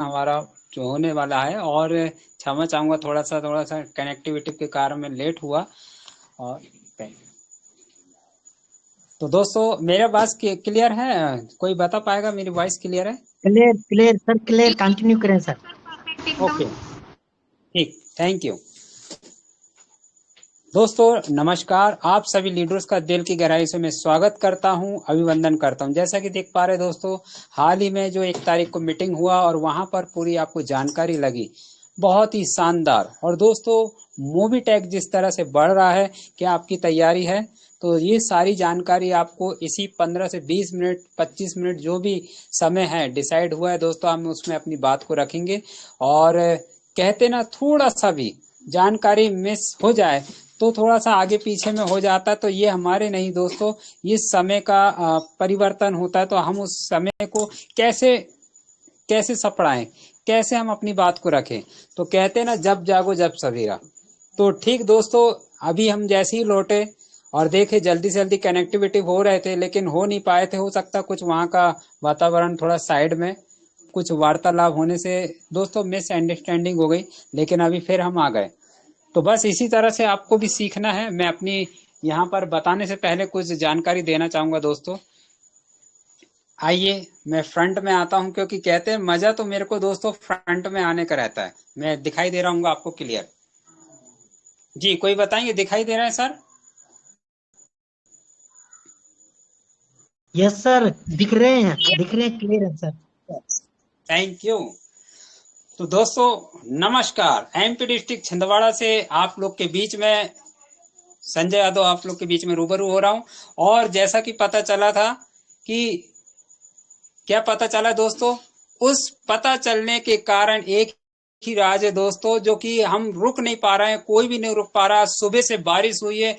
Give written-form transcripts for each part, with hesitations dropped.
हमारा जो होने वाला है। और क्षमा चाहूँगा, थोड़ा सा कनेक्टिविटी के कारण में लेट हुआ। और तो दोस्तों, मेरा वॉइस क्लियर है? कोई बता पाएगा मेरी वॉइस क्लियर है? Clear clear sir, clear continue करें सर। ओके, ठीक, थैंक यू। दोस्तों नमस्कार, आप सभी लीडर्स का दिल की गहराई से मैं स्वागत करता हूं, अभिवंदन करता हूं। जैसा कि देख पा रहे दोस्तों, हाल ही में जो 1 तारीख को मीटिंग हुआ और वहां पर पूरी आपको जानकारी लगी, बहुत ही शानदार। और दोस्तों, मूवी टैग जिस तरह से बढ़ रहा है, क्या आपकी तैयारी है? तो ये सारी जानकारी आपको इसी 15 से 20 मिनट 25 मिनट जो भी समय है डिसाइड हुआ है दोस्तों, हम उसमें अपनी बात को रखेंगे। और कहते ना, थोड़ा सा भी जानकारी मिस हो जाए तो थोड़ा सा आगे पीछे में हो जाता है। तो ये हमारे नहीं दोस्तों, ये समय का परिवर्तन होता है। तो हम उस समय को कैसे कैसे सपड़ाएं, कैसे हम अपनी बात को रखें। तो कहते हैं ना, जब जागो जब सवेरा। तो ठीक दोस्तों, अभी हम जैसे ही लौटे और देखे, जल्दी से जल्दी कनेक्टिविटी हो रहे थे लेकिन हो नहीं पाए थे। हो सकता कुछ वहाँ का वातावरण थोड़ा साइड में, कुछ वार्तालाप होने से दोस्तों मिसअंडरस्टैंडिंग हो गई। लेकिन अभी फिर हम आ गए। तो बस इसी तरह से आपको भी सीखना है। मैं अपनी यहाँ पर बताने से पहले कुछ जानकारी देना चाहूंगा दोस्तों। आइए, मैं फ्रंट में आता हूँ, क्योंकि कहते हैं मजा तो मेरे को दोस्तों फ्रंट में आने का रहता है। मैं दिखाई दे रहा हूँ आपको क्लियर? जी, कोई बताएंगे, दिखाई दे रहा है सर? यस सर, दिख रहे हैं क्लियर है सर। Thank you. तो दोस्तों नमस्कार, एमपी डिस्ट्रिक्ट छिंदवाड़ा से आप लोग के बीच में संजय यादव आप लोग के बीच में रूबरू हो रहा हूँ। और जैसा कि पता चला था कि, क्या पता चला दोस्तों? उस पता चलने के कारण एक ही राज है दोस्तों, जो कि हम रुक नहीं पा रहे हैं, कोई भी नहीं रुक पा रहा। सुबह से बारिश हुई है,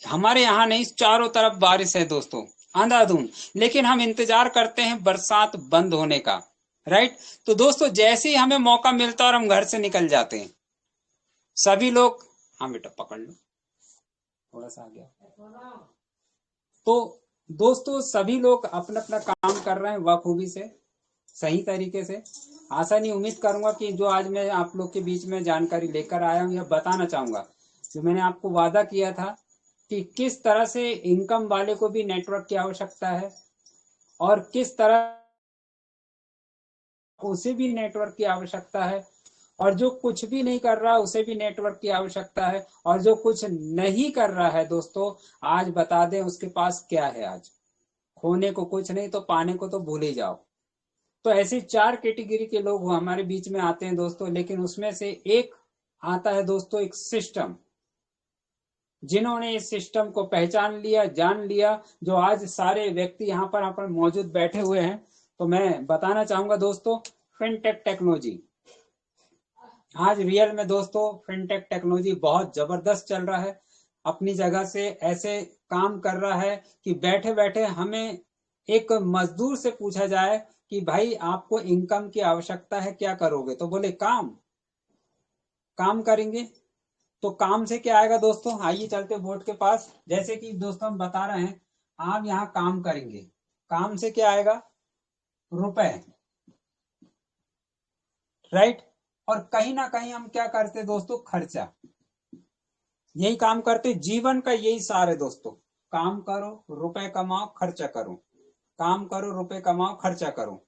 हमारे यहाँ नहीं, चारों तरफ बारिश है दोस्तों, अंधाधुंध। लेकिन हम इंतजार करते हैं बरसात बंद होने का। राइट। तो दोस्तों, जैसे ही हमें मौका मिलता है और हम घर से निकल जाते हैं, सभी लोग, हाँ बेटा पकड़ लो, थोड़ा सा आ गया। तो दोस्तों, सभी लोग अपना अपना काम कर रहे हैं बखूबी से, सही तरीके से। आशा नहीं, उम्मीद करूंगा कि जो आज मैं आप लोग के बीच में जानकारी लेकर आया हूं या बताना चाहूंगा, जो मैंने आपको वादा किया था कि किस तरह से इनकम वाले को भी नेटवर्क की आवश्यकता है, और किस तरह उसे भी नेटवर्क की आवश्यकता है, और जो कुछ भी नहीं कर रहा उसे भी नेटवर्क की आवश्यकता है, और जो कुछ नहीं कर रहा है दोस्तों, आज बता दें उसके पास क्या है। आज खोने को कुछ नहीं, तो पाने को तो भूल ही जाओ। तो ऐसे 4 कैटेगरी के लोग हमारे बीच में आते हैं दोस्तों। लेकिन उसमें से एक आता है दोस्तों, एक सिस्टम, जिन्होंने इस सिस्टम को पहचान लिया, जान लिया, जो आज सारे व्यक्ति यहाँ पर मौजूद बैठे हुए हैं। तो मैं बताना चाहूंगा दोस्तों, फिनटेक टेक्नोलॉजी। आज रियल में दोस्तों फिनटेक टेक्नोलॉजी बहुत जबरदस्त चल रहा है, अपनी जगह से ऐसे काम कर रहा है कि बैठे बैठे हमें एक मजदूर से पूछा जाए कि भाई आपको इनकम की आवश्यकता है, क्या करोगे? तो बोले काम, काम करेंगे। तो काम से क्या आएगा दोस्तों? आइए चलते बोर्ड के पास। जैसे कि दोस्तों हम बता रहे हैं, आप यहाँ काम करेंगे, काम से क्या आएगा? रुपए। राइट। और कहीं ना कहीं हम क्या करते दोस्तों? खर्चा। यही काम करते, जीवन का यही सार है दोस्तों। काम करो, रुपए कमाओ, खर्चा करो। काम करो, रुपए कमाओ, खर्चा करो।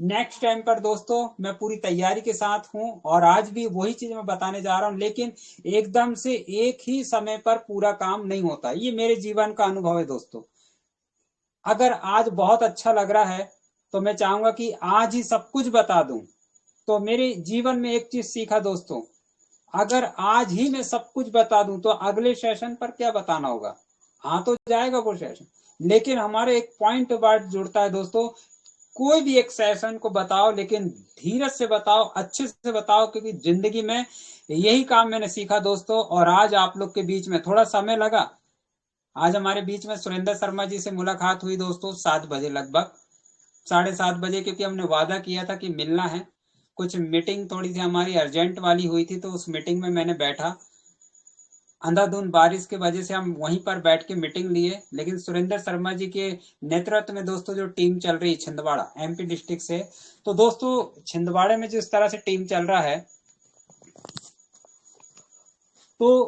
नेक्स्ट टाइम पर दोस्तों मैं पूरी तैयारी के साथ हूं, और आज भी वही चीज मैं बताने जा रहा हूं। लेकिन एकदम से एक ही समय पर पूरा काम नहीं होता, ये मेरे जीवन का अनुभव है दोस्तों। अगर आज बहुत अच्छा लग रहा है तो मैं चाहूंगा कि आज ही सब कुछ बता दूं। तो मेरे जीवन में एक चीज सीखा दोस्तों, अगर आज ही मैं सब कुछ बता दूं तो अगले सेशन पर क्या बताना होगा? हाँ तो जाएगा वो सेशन, लेकिन हमारे एक पॉइंट वर्ड जुड़ता है दोस्तों। कोई भी एक सेशन को बताओ, लेकिन धीरज से बताओ, अच्छे से बताओ, क्योंकि जिंदगी में यही काम मैंने सीखा दोस्तों। और आज आप लोग के बीच में थोड़ा समय लगा। आज हमारे बीच में सुरेंद्र शर्मा जी से मुलाकात हुई दोस्तों, 7 बजे लगभग, 7:30 बजे, क्योंकि हमने वादा किया था कि मिलना है। कुछ मीटिंग थोड़ी सी हमारी अर्जेंट वाली हुई थी, तो उस मीटिंग में मैंने बैठा। अंधाधुंध बारिश की वजह से हम वहीं पर बैठ के मीटिंग लिए, लेकिन सुरेंद्र शर्मा जी के नेतृत्व में दोस्तों जो टीम चल रही है छिंदवाड़ा एमपी डिस्ट्रिक्ट से, तो दोस्तों छिंदवाड़े में जिस तरह से टीम चल रहा है, तो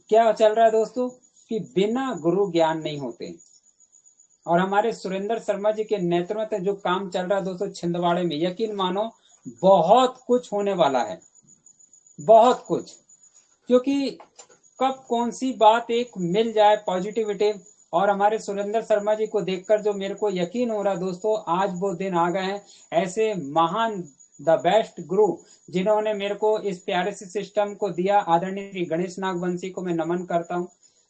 क्या चल रहा है दोस्तों कि बिना गुरु ज्ञान नहीं होते। और हमारे सुरेंद्र शर्मा जी के नेतृत्व में जो काम चल रहा है दोस्तों छिंदवाड़े में, यकीन मानो बहुत कुछ होने वाला है, बहुत कुछ। क्योंकि कब कौन सी बात एक मिल जाए पॉजिटिविटी, और हमारे सुरेंद्र शर्मा जी को देखकर जो मेरे को यकीन हो रहा है दोस्तों, आज वो दिन आ गए हैं। ऐसे महान द बेस्ट गुरु जिन्होंने मेरे को इस प्यारे से सिस्टम को दिया, आदरणीय श्री गणेश नागवंशी को मैं नमन करता हूँ,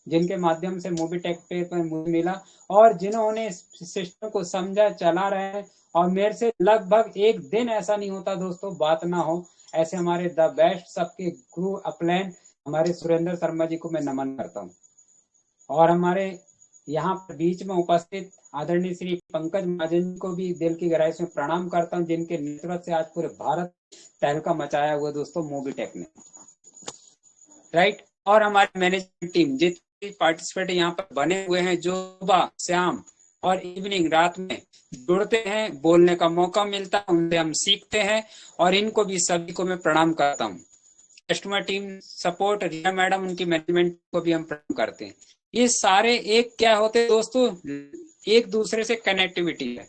जिनके माध्यम से मूवी टेक पे मुझे मिला, और जिन्होंने इस सिस्टम को समझा, चला रहे हैं। और मेरे से लगभग एक दिन ऐसा नहीं होता दोस्तों बात ना हो। ऐसे हमारे द बेस्ट सबके गुरु अपलैन हमारे सुरेंद्र शर्मा जी को मैं नमन करता हूँ। और हमारे यहाँ पर बीच में उपस्थित आदरणीय श्री पंकज महाजन को भी दिल की गहराई से प्रणाम करता हूँ, जिनके नेतृत्व से आज पूरे भारत तहलका मचाया हुआ दोस्तों मूवी टेक ने, राइट। और हमारी मैनेजमेंट टीम जितने पार्टिसिपेंट यहाँ पर बने हुए हैं, जो सुबह शाम और इवनिंग रात में जुड़ते हैं, बोलने का मौका मिलता है, उनसे हम सीखते हैं, और इनको भी सभी को मैं प्रणाम करता हूँ। कस्टमर टीम सपोर्ट रिया मैडम, उनकी मैनेजमेंट को भी हम प्रणाम करते हैं। ये सारे एक क्या होते हैं दोस्तों, एक दूसरे से कनेक्टिविटी है।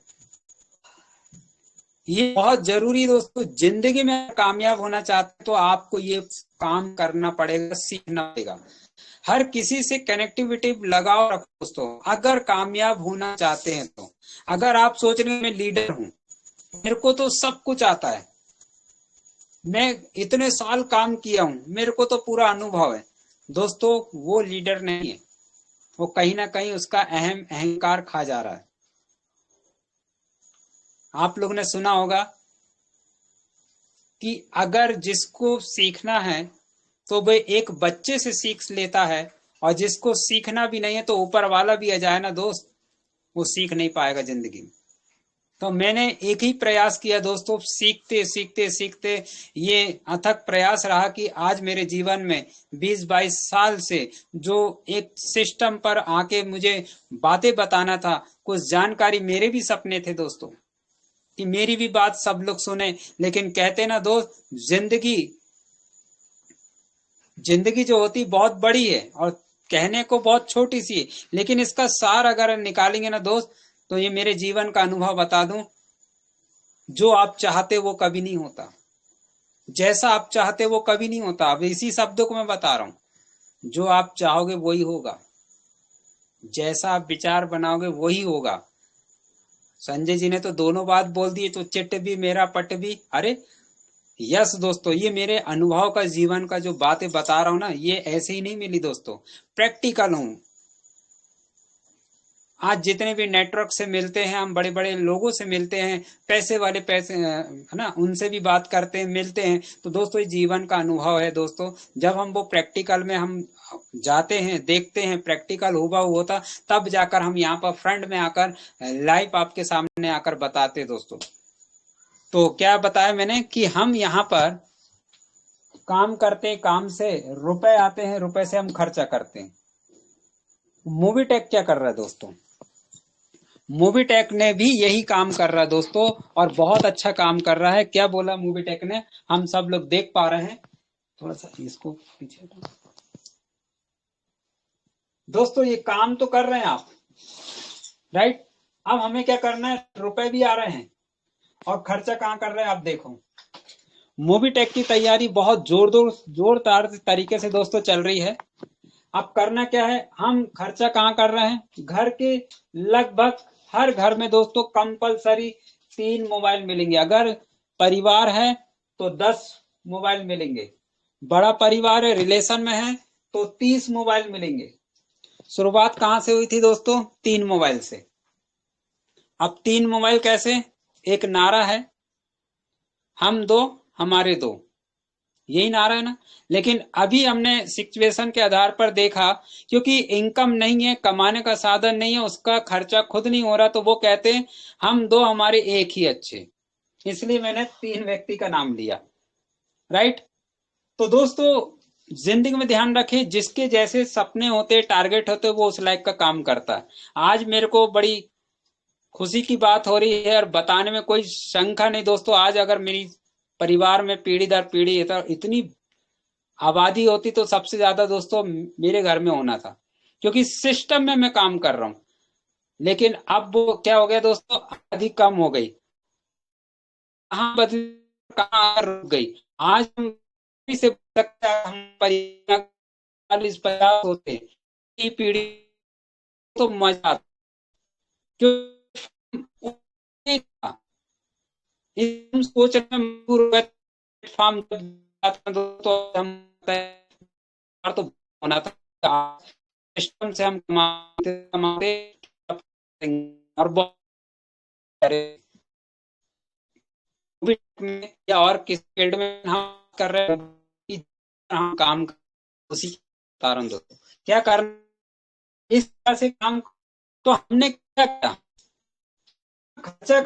ये बहुत जरूरी दोस्तों, जिंदगी में कामयाब होना चाहते तो आपको ये काम करना पड़ेगा, सीखना पड़ेगा। हर किसी से कनेक्टिविटी लगाओ रखो दोस्तों, अगर कामयाब होना चाहते हैं तो। अगर आप सोच रहे हैं मैं लीडर हूं, मेरे को तो सब कुछ आता है, मैं इतने साल काम किया हूं, मेरे को तो पूरा अनुभव है, दोस्तों वो लीडर नहीं है। वो कहीं ना कहीं उसका अहंकार खा जा रहा है। आप लोग ने सुना होगा कि अगर जिसको सीखना है तो वह एक बच्चे से सीख लेता है, और जिसको सीखना भी नहीं है तो ऊपर वाला भी आ जाए ना दोस्त, वो सीख नहीं पाएगा जिंदगी में। तो मैंने एक ही प्रयास किया दोस्तों, सीखते सीखते सीखते ये अथक प्रयास रहा कि आज मेरे जीवन में 20-22 साल से जो एक सिस्टम पर आके मुझे बातें बताना था, कुछ जानकारी, मेरे भी सपने थे दोस्तों कि मेरी भी बात सब लोग सुने। लेकिन कहते ना दोस्त, जिंदगी जो होती बहुत बड़ी है और कहने को बहुत छोटी सी है, लेकिन इसका सार अगर निकालेंगे ना दोस्त, तो ये मेरे जीवन का अनुभव बता दूं, जो आप चाहते वो कभी नहीं होता, जैसा आप चाहते वो कभी नहीं होता। अब इसी शब्दों को मैं बता रहा हूं, जो आप चाहोगे वही होगा, जैसा आप विचार बनाओगे वही होगा। संजय जी ने तो दोनों बात बोल दी, तो चिट भी मेरा पट भी। अरे यस दोस्तों, ये मेरे अनुभव का, जीवन का जो बातें बता रहा हूं ना, ये ऐसे ही नहीं मिली दोस्तों, प्रैक्टिकल हूं। आज जितने भी नेटवर्क से मिलते हैं हम, बड़े बड़े लोगों से मिलते हैं, पैसे वाले पैसे है ना, उनसे भी बात करते हैं, मिलते हैं, तो दोस्तों ये जीवन का अनुभव है दोस्तों। जब हम वो प्रैक्टिकल में हम जाते हैं, देखते हैं, प्रैक्टिकल हुबहू होता, तब जाकर हम यहाँ पर फ्रंट में आकर लाइव आपके सामने आकर बताते दोस्तों। तो क्या बताया मैंने कि हम यहाँ पर काम करते हैं, काम से रुपए आते हैं, रुपए से हम खर्चा करते हैं। मूवी टेक क्या कर रहा है दोस्तों, मूवी टेक ने भी यही काम कर रहा है दोस्तों, और बहुत अच्छा काम कर रहा है। क्या बोला मूवी टेक ने, हम सब लोग देख पा रहे हैं। थोड़ा सा इसको पीछे दोस्तों, ये काम तो कर रहे हैं आप, राइट। अब हमें क्या करना है, रुपए भी आ रहे हैं और खर्चा कहाँ कर रहे हैं आप देखो। मूवी टेक की तैयारी बहुत जोरदार तरीके से दोस्तों चल रही है। अब करना क्या है, हम खर्चा कहाँ कर रहे हैं, घर के लगभग हर घर में दोस्तों कंपलसरी 3 मोबाइल मिलेंगे। अगर परिवार है तो 10 मोबाइल मिलेंगे, बड़ा परिवार है, रिलेशन में है, तो 30 मोबाइल मिलेंगे। शुरुआत कहाँ से हुई थी दोस्तों, 3 मोबाइल से। अब 3 मोबाइल कैसे, एक नारा है, हम दो हमारे दो, यही नारा है ना। लेकिन अभी हमने सिचुएशन के आधार पर देखा, क्योंकि इनकम नहीं है, कमाने का साधन नहीं है, उसका खर्चा खुद नहीं हो रहा, तो वो कहते हैं हम दो हमारे एक ही अच्छे, इसलिए मैंने 3 व्यक्ति का नाम लिया, राइट। तो दोस्तों जिंदगी में ध्यान रखें, जिसके जैसे सपने होते, टारगेट होते, वो उस लाइक का काम करता है। आज मेरे को बड़ी खुशी की बात हो रही है और बताने में कोई शंका नहीं दोस्तों। आज अगर मेरी परिवार में पीढ़ी दर पीढ़ी इतनी आबादी होती तो सबसे ज्यादा दोस्तों मेरे घर में होना था, क्योंकि सिस्टम में मैं काम कर रहा हूँ। लेकिन अब वो क्या हो गया दोस्तों, आबादी कम हो गई, कहाँ बदली, कहाँ रुक गई। आज हम से सकता है, हम 40-50 होते की पीढ़ी तो मजा आता, क्यों हम सोच रहे हैं प्लेटफॉर्म तो हम तो होना था, सिस्टम से हम कमाते कमाते और बहुत में या और किस फील्ड में हम कर रहे हैं कि हम काम उसी बता रहा हूँ दोस्तों क्या कारण, इस तरह से काम। तो हमने क्या किया, खर्चा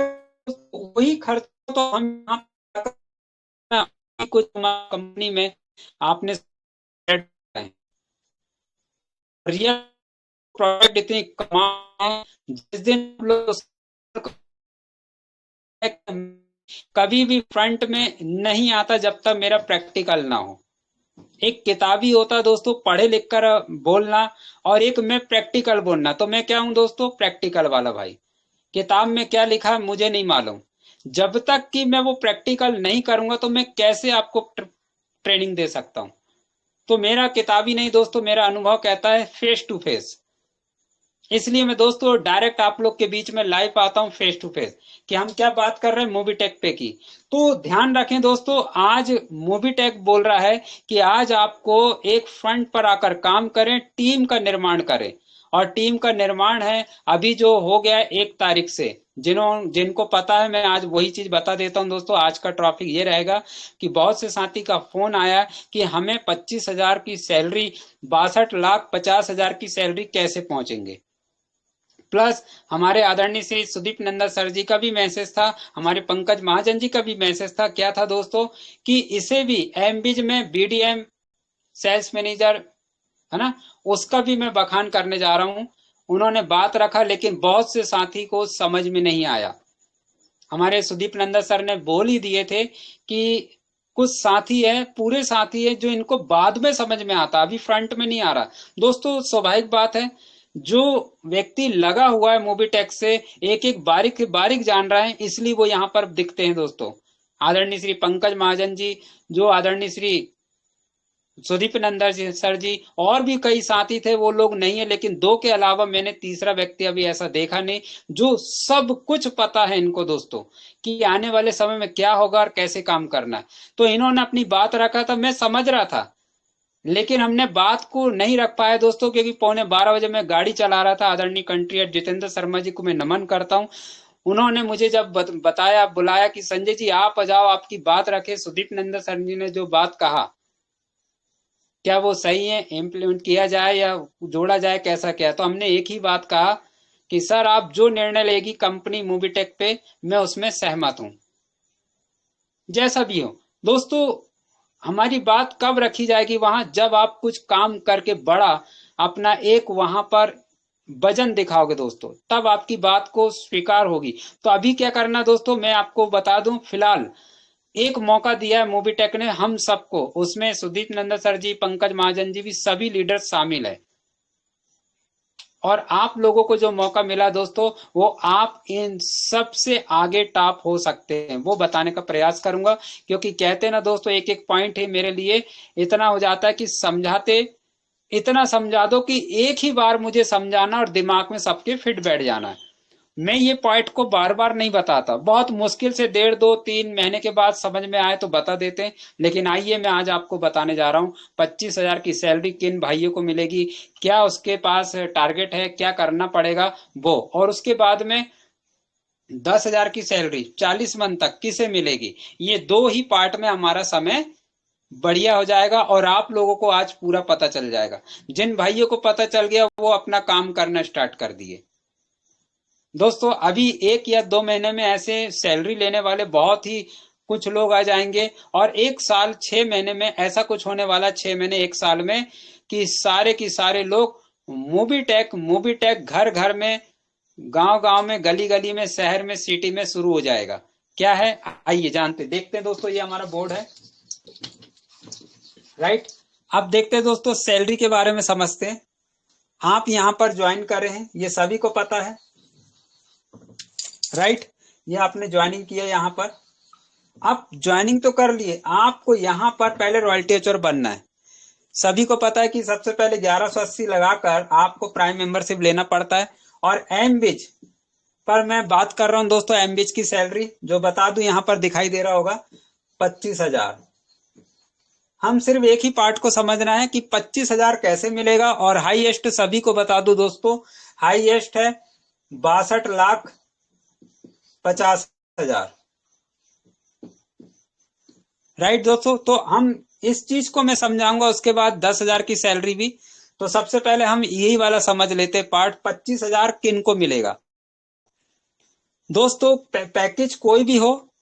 वही खर्चा तो हम कुछ कंपनी में आपने रियल प्रोडक्ट इतनी कमाए, जिस दिन लोग कभी भी फ्रंट में नहीं आता जब तक मेरा प्रैक्टिकल ना हो। एक किताबी होता दोस्तों पढ़े लिख कर बोलना, और एक मैं प्रैक्टिकल बोलना। तो मैं क्या हूं दोस्तों, प्रैक्टिकल वाला भाई। किताब में क्या लिखा है मुझे नहीं मालूम, जब तक कि मैं वो प्रैक्टिकल नहीं करूंगा तो मैं कैसे आपको ट्रेनिंग दे सकता हूं। तो मेरा किताबी नहीं दोस्तों, मेरा अनुभव कहता है फेस टू फेस। इसलिए मैं दोस्तों डायरेक्ट आप लोग के बीच में लाइव आता हूं फेस टू फेस, कि हम क्या बात कर रहे हैं मूवी टेक पे की। तो ध्यान रखें दोस्तों, आज मूवी टेक बोल रहा है कि आज आपको एक फ्रंट पर आकर काम करें, टीम का निर्माण करें। और टीम का निर्माण है अभी जो हो गया है 1 तारीख से। जिनको पता है मैं आज वही चीज बता देता हूं दोस्तों। आज का टॉपिक ये रहेगा कि बहुत से साथी का फोन आया कि हमें 25,000 की सैलरी, 62,50,000 की सैलरी कैसे पहुंचेंगे। प्लस हमारे आदरणीय श्री सुदीप नंदा सर जी का भी मैसेज था, हमारे पंकज महाजन जी का भी मैसेज था। क्या था दोस्तों, कि इसे भी एमबीज में बीडीएम सेल्स मैनेजर है ना, उसका भी मैं बखान करने जा रहा हूं। उन्होंने बात रखा लेकिन बहुत से साथी को समझ में नहीं आया। हमारे सुदीप नंदा सर ने बोल ही दिए थे कि कुछ साथी है, पूरे साथी है जो इनको बाद में समझ में आता, अभी फ्रंट में नहीं आ रहा। दोस्तों स्वाभाविक बात है, जो व्यक्ति लगा हुआ है मूवी टेक से एक एक बारीक बारीक जान रहा है, इसलिए वो यहाँ पर दिखते हैं दोस्तों। आदरणीय श्री पंकज महाजन जी, जो आदरणीय श्री सुदीप नंदन जी सर जी, और भी कई साथी थे, वो लोग नहीं है। लेकिन दो के अलावा मैंने तीसरा व्यक्ति अभी ऐसा देखा नहीं, जो सब कुछ पता है इनको दोस्तों, कि आने वाले समय में क्या होगा और कैसे काम करना है। तो इन्होंने अपनी बात रखा था, मैं समझ रहा था, लेकिन हमने बात को नहीं रख पाया दोस्तों, क्योंकि 11:15 बजे मैं गाड़ी चला रहा था। आदरणीय कंट्री एड जितेंद्र शर्मा जी को मैं नमन करता हूँ। उन्होंने मुझे जब बताया, बुलाया कि संजय जी आप आ जाओ, आपकी बात रखे। सुदीप नंदन सर जी ने जो बात कहा, क्या वो सही है, इम्प्लीमेंट किया जाए या जोड़ा जाए, कैसा क्या। तो हमने एक ही बात कहा कि सर आप जो निर्णय लेगी कंपनी मूवी टेक पे, मैं उसमें सहमत हूं, जैसा भी हो। दोस्तों हमारी बात कब रखी जाएगी वहां, जब आप कुछ काम करके बड़ा अपना एक वहां पर वजन दिखाओगे दोस्तों, तब आपकी बात को स्वीकार होगी। तो अभी क्या करना दोस्तों, मैं आपको बता दूं, फिलहाल एक मौका दिया है मूवी टेक ने हम सबको, उसमें सुदीप नंदा सर जी, पंकज महाजन जी भी, सभी लीडर शामिल है। और आप लोगों को जो मौका मिला दोस्तों, वो आप इन सब से आगे टॉप हो सकते हैं, वो बताने का प्रयास करूंगा। क्योंकि कहते हैं ना दोस्तों, एक एक पॉइंट है मेरे लिए इतना हो जाता है कि समझाते इतना समझा दो कि एक ही बार मुझे समझाना और दिमाग में सबके फिट बैठ जाना है। मैं ये पॉइंट को बार बार नहीं बताता, बहुत मुश्किल से 1.5-2-3 महीने के बाद समझ में आए तो बता देते हैं। लेकिन आइए मैं आज आपको बताने जा रहा हूँ 25,000 की सैलरी किन भाइयों को मिलेगी, क्या उसके पास टारगेट है, क्या करना पड़ेगा वो, और उसके बाद में 10,000 की सैलरी 40 मंथ तक किसे मिलेगी। ये दो ही पार्ट में हमारा समय बढ़िया हो जाएगा और आप लोगों को आज पूरा पता चल जाएगा। जिन भाइयों को पता चल गया वो अपना काम करना स्टार्ट कर दिए। दोस्तों अभी 1 या 2 महीने में ऐसे सैलरी लेने वाले बहुत ही कुछ लोग आ जाएंगे और 1 साल 6 महीने में ऐसा कुछ होने वाला, 6 महीने 1 साल में, कि सारे लोग मूवी टेक घर घर में, गांव गांव में, गली गली में, शहर में, सिटी में शुरू हो जाएगा। क्या है, आइए जानते देखते हैं दोस्तों। ये हमारा बोर्ड है, राइट। अब देखते हैं दोस्तों, सैलरी के बारे में समझते हैं। आप यहां पर ज्वाइन कर रहे हैं, ये सभी को पता है, राइट। ये आपने ज्वाइनिंग किया यहां पर। आप ज्वाइनिंग तो कर लिए, आपको यहां पर पहले रॉयल्टी एचओर बनना है। सभी को पता है कि सबसे पहले 1180 लगाकर आपको प्राइम मेंबरशिप लेना पड़ता है। और एमबिच पर मैं बात कर रहा हूं दोस्तों, एमबिच की सैलरी जो बता दूं, यहां पर दिखाई दे रहा होगा 25,000। हम सिर्फ एक ही पार्ट को समझना है कि 25,000 कैसे मिलेगा। और हाईएस्ट सभी को बता दूं दोस्तों, हाईएस्ट है 62,50,000, राइट दोस्तों। तो हम इस चीज को मैं समझाऊंगा, उसके बाद 10,000 की सैलरी भी। तो सबसे पहले हम यही वाला समझ लेते पार्ट, 25,000 किन को मिलेगा दोस्तों। पैकेज कोई भी हो,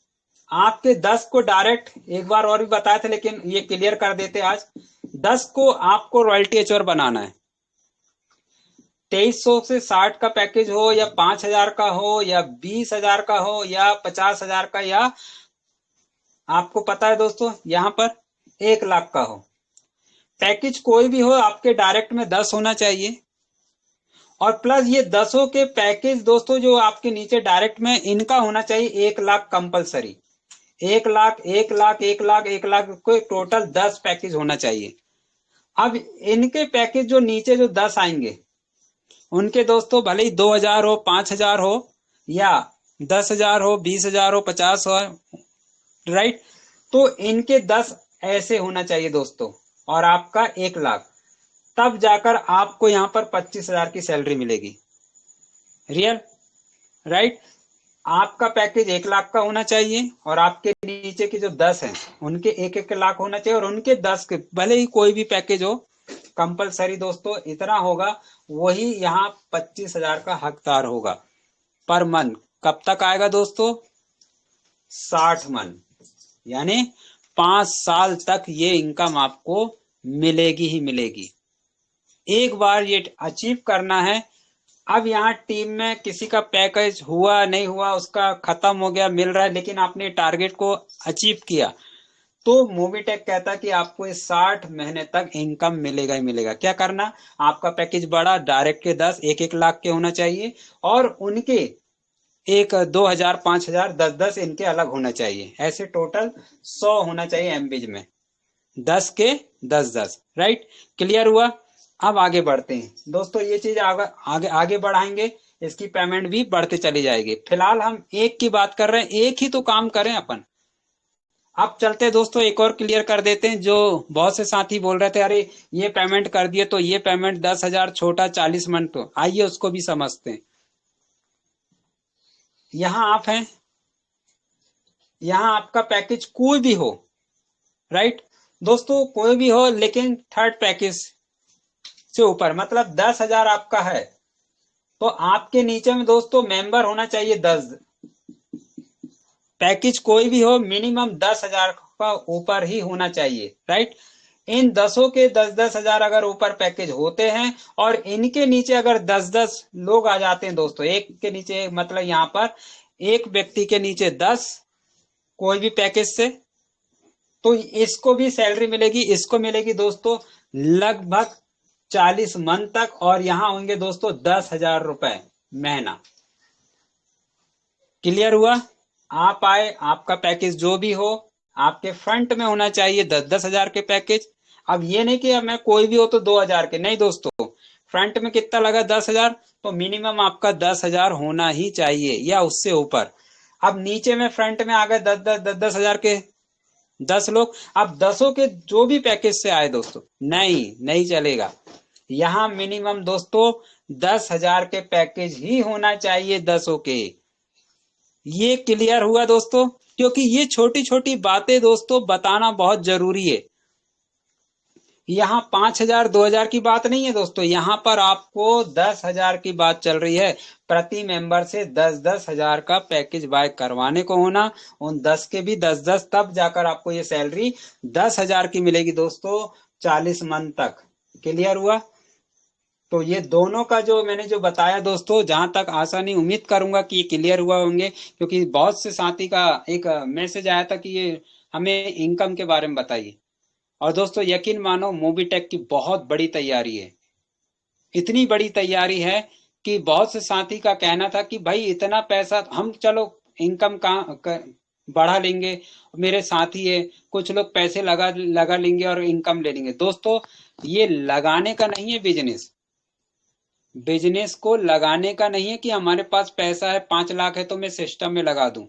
आपके 10 को डायरेक्ट, एक बार और भी बताए थे लेकिन ये क्लियर कर देते आज, 10 को आपको रॉयल्टी एचओर बनाना है। 2300 से 60 का पैकेज हो, या 5,000 का हो, या 20,000 का हो, या 50,000 का, या आपको पता है दोस्तों यहां पर 1 लाख का हो, पैकेज कोई भी हो, आपके डायरेक्ट में 10 होना चाहिए। और प्लस ये 10 के पैकेज दोस्तों जो आपके नीचे डायरेक्ट में, इनका होना चाहिए 1 लाख कंपलसरी। 1 लाख, 1 लाख, 1 लाख, 1 लाख को टोटल 10 पैकेज होना चाहिए। अब इनके पैकेज जो नीचे जो 10 आएंगे, उनके दोस्तों भले ही 2,000 हो, 5,000 हो, या 10,000 हो, 20,000 हो, 50 हो, राइट। तो इनके 10 ऐसे होना चाहिए दोस्तों, और आपका 1 लाख, तब जाकर आपको यहां पर 25,000 की सैलरी मिलेगी, रियल, राइट। आपका पैकेज 1 लाख का होना चाहिए, और आपके नीचे के जो 10 हैं उनके 1-1 लाख होना चाहिए, और उनके 10 के भले ही कोई भी पैकेज हो, कंपलसरी दोस्तों इतना होगा, वही यहाँ 25,000 का हकदार होगा पर मंथ। कब तक आएगा दोस्तों, 60 मंथ, यानी 5 साल तक ये इनकम आपको मिलेगी ही मिलेगी। एक बार ये अचीव करना है। अब यहाँ टीम में किसी का पैकेज हुआ नहीं हुआ, उसका खत्म हो गया, मिल रहा है, लेकिन आपने टारगेट को अचीव किया, तो मोबीटेक कहता है कि आपको इस 60 महीने तक इनकम मिलेगा ही मिलेगा। क्या करना, आपका पैकेज बड़ा, डायरेक्ट के 10 1-1 लाख के होना चाहिए, और उनके 2,000, 5,000, 10-10 इनके अलग होना चाहिए, ऐसे टोटल 100 होना चाहिए एमबीज में, 10 के 10-10, राइट। क्लियर हुआ। अब आगे बढ़ते हैं दोस्तों, ये चीज आगे बढ़ाएंगे, इसकी पेमेंट भी बढ़ते चली जाएगी। फिलहाल हम एक की बात कर रहे हैं, एक ही तो काम करें अपन। अब चलते दोस्तों, एक और क्लियर कर देते हैं। जो बहुत से साथी बोल रहे थे, अरे ये पेमेंट कर दिए तो ये पेमेंट 10,000 छोटा, 40 मंथ, तो आइए उसको भी समझते हैं। यहां आप हैं, यहां आपका पैकेज कोई भी हो, राइट दोस्तों, कोई भी हो, लेकिन थर्ड पैकेज से ऊपर, मतलब 10,000 आपका है, तो आपके नीचे में दोस्तों मेंबर होना चाहिए 10। पैकेज कोई भी हो, मिनिमम 10,000 का ऊपर ही होना चाहिए, राइट। इन 10 के 10-10 हजार अगर ऊपर पैकेज होते हैं, और इनके नीचे अगर 10-10 लोग आ जाते हैं दोस्तों, एक के नीचे, मतलब यहां पर एक व्यक्ति के नीचे 10 कोई भी पैकेज से, तो इसको भी सैलरी मिलेगी, इसको मिलेगी दोस्तों लगभग 40 मंथ तक, और यहां होंगे दोस्तों 10,000 रुपए महीना। क्लियर हुआ। आप आए, आपका पैकेज जो भी हो, आपके फ्रंट में होना चाहिए 10-10 हजार के पैकेज। अब ये नहीं कि अब मैं कोई भी हो तो 2,000 के, नहीं दोस्तों, फ्रंट में कितना लगा 10,000, तो मिनिमम आपका 10,000 होना ही चाहिए या उससे ऊपर। अब नीचे में फ्रंट में आ गए 10-10 हजार के 10 लोग, अब 10 के जो भी पैकेज से आए दोस्तों, नहीं चलेगा। यहां मिनिमम दोस्तों 10,000 के पैकेज ही होना चाहिए 10 के। ये क्लियर हुआ दोस्तों, क्योंकि ये छोटी छोटी बातें दोस्तों बताना बहुत जरूरी है। यहाँ 5,000 2,000 की बात नहीं है दोस्तों, यहाँ पर आपको 10,000 की बात चल रही है। प्रति मेंबर से 10-10 हजार का पैकेज बाय करवाने को होना, उन 10 के भी 10-10, तब जाकर आपको ये सैलरी 10,000 की मिलेगी दोस्तों, 40 मंथ तक। क्लियर हुआ? तो ये दोनों का जो मैंने जो बताया दोस्तों, जहां तक आशा नहीं, उम्मीद करूंगा कि ये क्लियर हुआ होंगे, क्योंकि बहुत से साथी का एक मैसेज आया था कि ये हमें इनकम के बारे में बताइए। और दोस्तों यकीन मानो, मोबीटेक की बहुत बड़ी तैयारी है। इतनी बड़ी तैयारी है कि बहुत से साथी का कहना था कि भाई इतना पैसा हम चलो इनकम का बढ़ा लेंगे, मेरे साथी है कुछ लोग पैसे लगा लगा लेंगे और इनकम ले लेंगे। दोस्तों ये लगाने का नहीं है बिजनेस, बिजनेस को लगाने का नहीं है कि हमारे पास पैसा है 5 लाख है तो मैं सिस्टम में लगा दूं।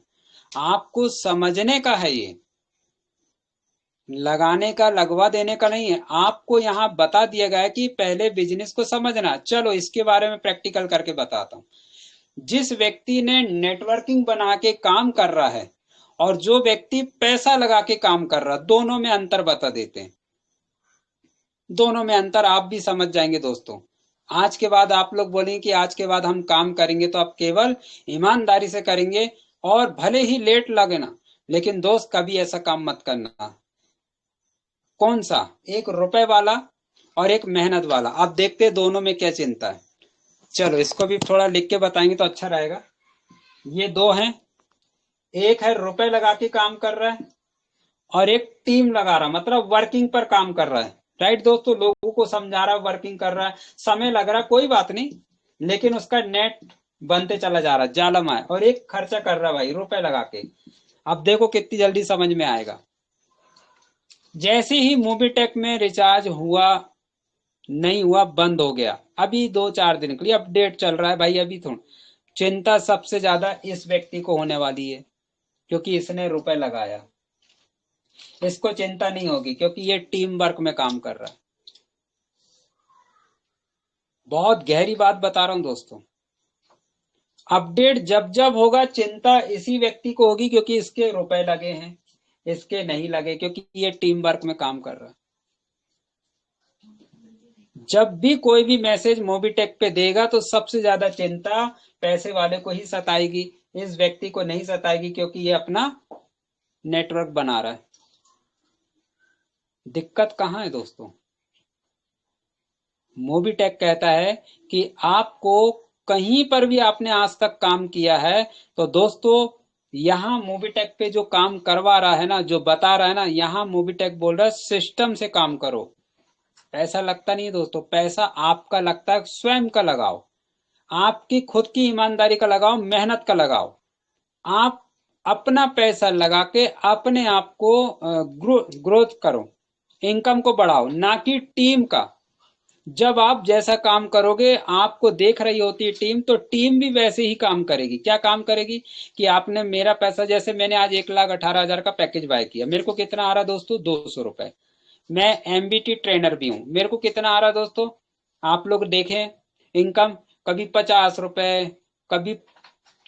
आपको समझने का है, ये लगाने का लगवा देने का नहीं है। आपको यहाँ बता दिया गया है कि पहले बिजनेस को समझना। चलो इसके बारे में प्रैक्टिकल करके बताता हूँ। जिस व्यक्ति ने नेटवर्किंग बना के काम कर रहा है और जो व्यक्ति पैसा लगा के काम कर रहा है, दोनों में अंतर बता देते हैं। दोनों में अंतर आप भी समझ जाएंगे दोस्तों। आज के बाद आप लोग बोलेंगे कि आज के बाद हम काम करेंगे तो आप केवल ईमानदारी से करेंगे, और भले ही लेट लगना, लेकिन दोस्त कभी ऐसा काम मत करना। कौन सा? एक रुपए वाला और एक मेहनत वाला। आप देखते दोनों में क्या चिंता है। चलो इसको भी थोड़ा लिख के बताएंगे तो अच्छा रहेगा। ये दो हैं, एक है रुपए लगा के काम कर रहा है और एक टीम लगा रहा, मतलब वर्किंग पर काम कर रहा है। राइट दोस्तों, लोगों को समझा रहा है, वर्किंग कर रहा है, समय लग रहा है, कोई बात नहीं, लेकिन उसका नेट बनते चला जा रहा है, जालम है। और एक खर्चा कर रहा है भाई रुपए लगा के। अब देखो कितनी जल्दी समझ में आएगा। जैसे ही मोबीटेक में रिचार्ज हुआ, नहीं हुआ, बंद हो गया, अभी 2-4 दिन के लिए अपडेट चल रहा है भाई, अभी थोड़ा चिंता सबसे ज्यादा इस व्यक्ति को होने वाली है, क्योंकि इसने रुपए लगाया। इसको चिंता नहीं होगी क्योंकि ये टीम वर्क में काम कर रहा है। बहुत गहरी बात बता रहा हूं दोस्तों। अपडेट जब जब होगा, चिंता इसी व्यक्ति को होगी क्योंकि इसके रुपए लगे हैं, इसके नहीं लगे, क्योंकि ये टीम वर्क में काम कर रहा है। जब भी कोई भी मैसेज मोबीटेक पे देगा तो सबसे ज्यादा चिंता पैसे वाले को ही सताएगी, इस व्यक्ति को नहीं सताएगी, क्योंकि ये अपना नेटवर्क बना रहा है। दिक्कत कहां है दोस्तों? मोबीटेक कहता है कि आपको कहीं पर भी आपने आज तक काम किया है तो दोस्तों, यहां मोबीटेक पे जो काम करवा रहा है ना, जो बता रहा है ना, यहां मोबीटेक बोल रहा है सिस्टम से काम करो। पैसा लगता नहीं है दोस्तों, पैसा आपका लगता है, स्वयं का लगाओ, आपकी खुद की ईमानदारी का लगाओ, मेहनत का लगाओ। आप अपना पैसा लगा के अपने आप को ग्रोथ करो, इनकम को बढ़ाओ, ना कि टीम का। जब आप जैसा काम करोगे, आपको देख रही होती है टीम, तो टीम भी वैसे ही काम करेगी। क्या काम करेगी? कि आपने मेरा पैसा, जैसे मैंने आज 1,18,000 का पैकेज बाय किया, मेरे को कितना आ रहा दोस्तों? 200 रुपए। मैं एमबीटी ट्रेनर भी हूं, मेरे को कितना आ रहा दोस्तों? आप लोग देखें इनकम, कभी 50 रुपए, कभी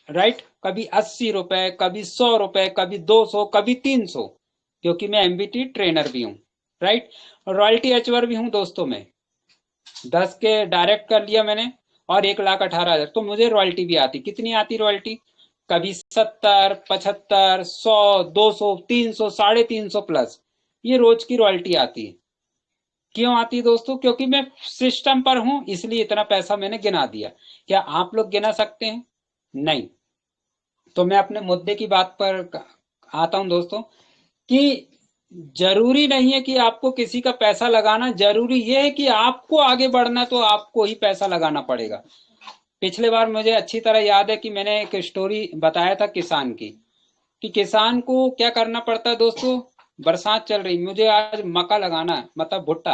राइट, कभी 80 रुपए, कभी 100 रुपए, कभी 200, कभी 300, क्योंकि मैं एमबीटी ट्रेनर भी हूं। राइट, रॉयल्टी एचवर भी हूं दोस्तों। मैं 10 के डायरेक्ट कर लिया मैंने, और 1,18,000, तो मुझे रॉयल्टी भी आती। कितनी आती रॉयल्टी? कभी 70, 75, 100, 200, 300, 350 प्लस, ये रोज की रॉयल्टी आती है। क्यों आती है दोस्तों? क्योंकि मैं सिस्टम पर हूं, इसलिए इतना पैसा मैंने गिना दिया। क्या आप लोग गिना सकते हैं? नहीं। तो मैं अपने मुद्दे की बात पर आता हूं दोस्तों, कि जरूरी नहीं है कि आपको किसी का पैसा लगाना, जरूरी यह है कि आपको आगे बढ़ना, तो आपको ही पैसा लगाना पड़ेगा। पिछले बार मुझे अच्छी तरह याद है कि मैंने एक स्टोरी बताया था किसान की, कि किसान को क्या करना पड़ता है दोस्तों। बरसात चल रही, मुझे आज मक्का लगाना है, मतलब भुट्टा,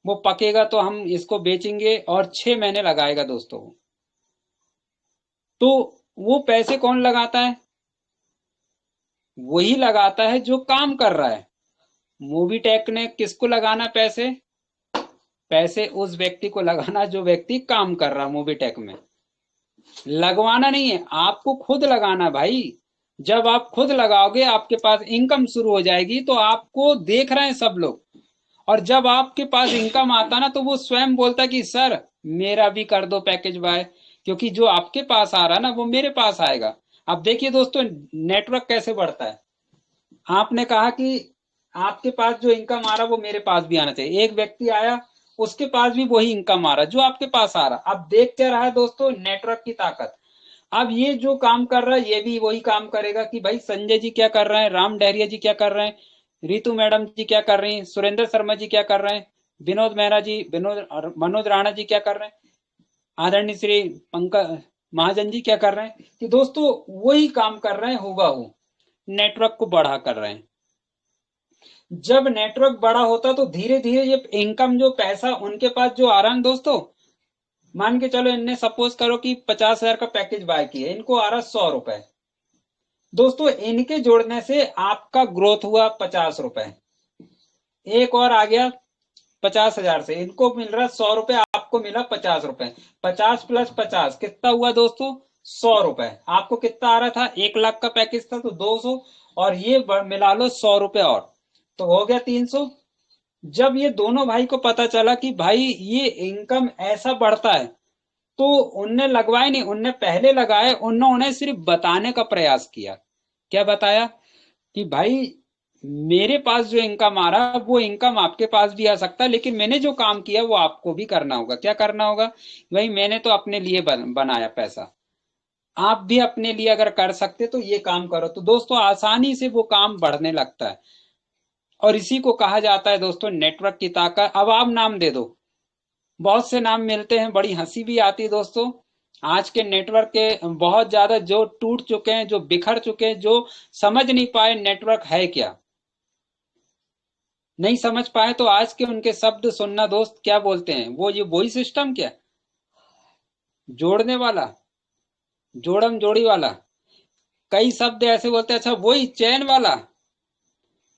वो पकेगा तो हम इसको बेचेंगे, और 6 महीने लगाएगा दोस्तों। तो वो पैसे कौन लगाता है? वही लगाता है जो काम कर रहा है। मोबीटेक ने किसको लगाना पैसे? पैसे उस व्यक्ति को लगाना जो व्यक्ति काम कर रहा है मोबीटेक में। लगवाना नहीं है, आपको खुद लगाना भाई। जब आप खुद लगाओगे, आपके पास इनकम शुरू हो जाएगी, तो आपको देख रहे हैं सब लोग, और जब आपके पास इनकम आता ना तो वो स्वयं बोलता कि सर मेरा भी कर दो पैकेज बाय, क्योंकि जो आपके पास आ रहा ना वो मेरे पास आएगा। अब देखिए दोस्तों नेटवर्क कैसे बढ़ता है। आपने कहा कि आपके पास जो इनकम आ रहा वो मेरे पास भी आना चाहिए। एक व्यक्ति आया, उसके पास भी वही इनकम आ रहा जो आपके पास आ रहा। अब देख क्या रहा है दोस्तों, नेटवर्क की ताकत। अब ये जो काम कर रहा है ये भी वही काम करेगा कि भाई संजय जी क्या कर रहे हैं, राम डहरिया जी क्या कर रहे हैं, रितु मैडम जी क्या कर रही हैं, सुरेंद्र शर्मा जी क्या कर रहे हैं, विनोद मेहरा जी, विनोद और मनोज राणा जी क्या कर रहे हैं, आदरणीय श्री पंकज महाजन जी क्या कर रहे हैं, कि दोस्तों वही काम कर रहे हैं हूबहू, नेटवर्क को बढ़ा कर रहे हैं। जब नेटवर्क बड़ा होता तो धीरे धीरे ये इनकम जो पैसा उनके पास जो आ रहा है दोस्तों, मान के चलो इनने सपोज करो कि 50,000 का पैकेज बाय किया, इनको आ रहा 100 रुपए। दोस्तों इनके जोड़ने से आपका ग्रोथ हुआ 50 रुपए, एक और आ गया 50,000 से, इनको मिल रहा 100 रुपए, आपको मिला 50 रुपए। 50 + 50 कितना हुआ दोस्तों, 100 रुपए। आपको कितना आ रहा था, 1 लाख का पैकेज था तो 200, और ये मिला लो 100 रुपए और, तो हो गया 300। जब ये दोनों भाई को पता चला कि भाई ये इनकम ऐसा बढ़ता है, तो उनने लगवाए नहीं, उनने पहले लगाए, उन्होंने सिर्फ बताने का प्रयास किया। क्या बताया कि भाई मेरे पास जो इनकम आ रहा वो इनकम आपके पास भी आ सकता है, लेकिन मैंने जो काम किया वो आपको भी करना होगा। क्या करना होगा भाई, मैंने तो अपने लिए बनाया पैसा, आप भी अपने लिए अगर कर सकते तो ये काम करो। तो दोस्तों आसानी से वो काम बढ़ने लगता है, और इसी को कहा जाता है दोस्तों नेटवर्क की ताकत। अब आप नाम दे दो, बहुत से नाम मिलते हैं, बड़ी हंसी भी आती है दोस्तों। आज के नेटवर्क के बहुत ज्यादा जो टूट चुके हैं, जो बिखर चुके हैं, जो समझ नहीं पाए नेटवर्क है क्या, नहीं समझ पाए, तो आज के उनके शब्द सुनना दोस्त, क्या बोलते हैं वो, ये वही सिस्टम क्या, जोड़ने वाला, जोड़म जोड़ी वाला, कई शब्द ऐसे बोलते हैं, अच्छा वही चैन वाला।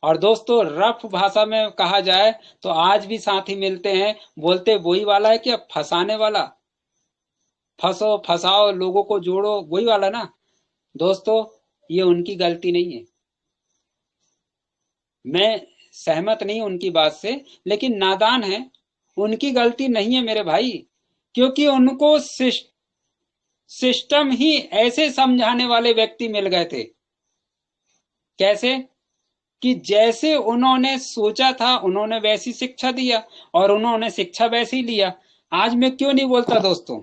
और दोस्तों रफ भाषा में कहा जाए तो आज भी साथी मिलते हैं, बोलते वही वाला है क्या, फंसाने वाला, फंसो फंसाओ लोगों को जोड़ो, वही वाला ना। दोस्तों ये उनकी गलती नहीं है, मैं सहमत नहीं उनकी बात से, लेकिन नादान है, उनकी गलती नहीं है मेरे भाई, क्योंकि उनको सिस्टम ही ऐसे समझाने वाले व्यक्ति मिल गए थे। कैसे कि जैसे उन्होंने सोचा था उन्होंने वैसी शिक्षा दिया, और उन्होंने शिक्षा वैसी लिया। आज मैं क्यों नहीं बोलता दोस्तों,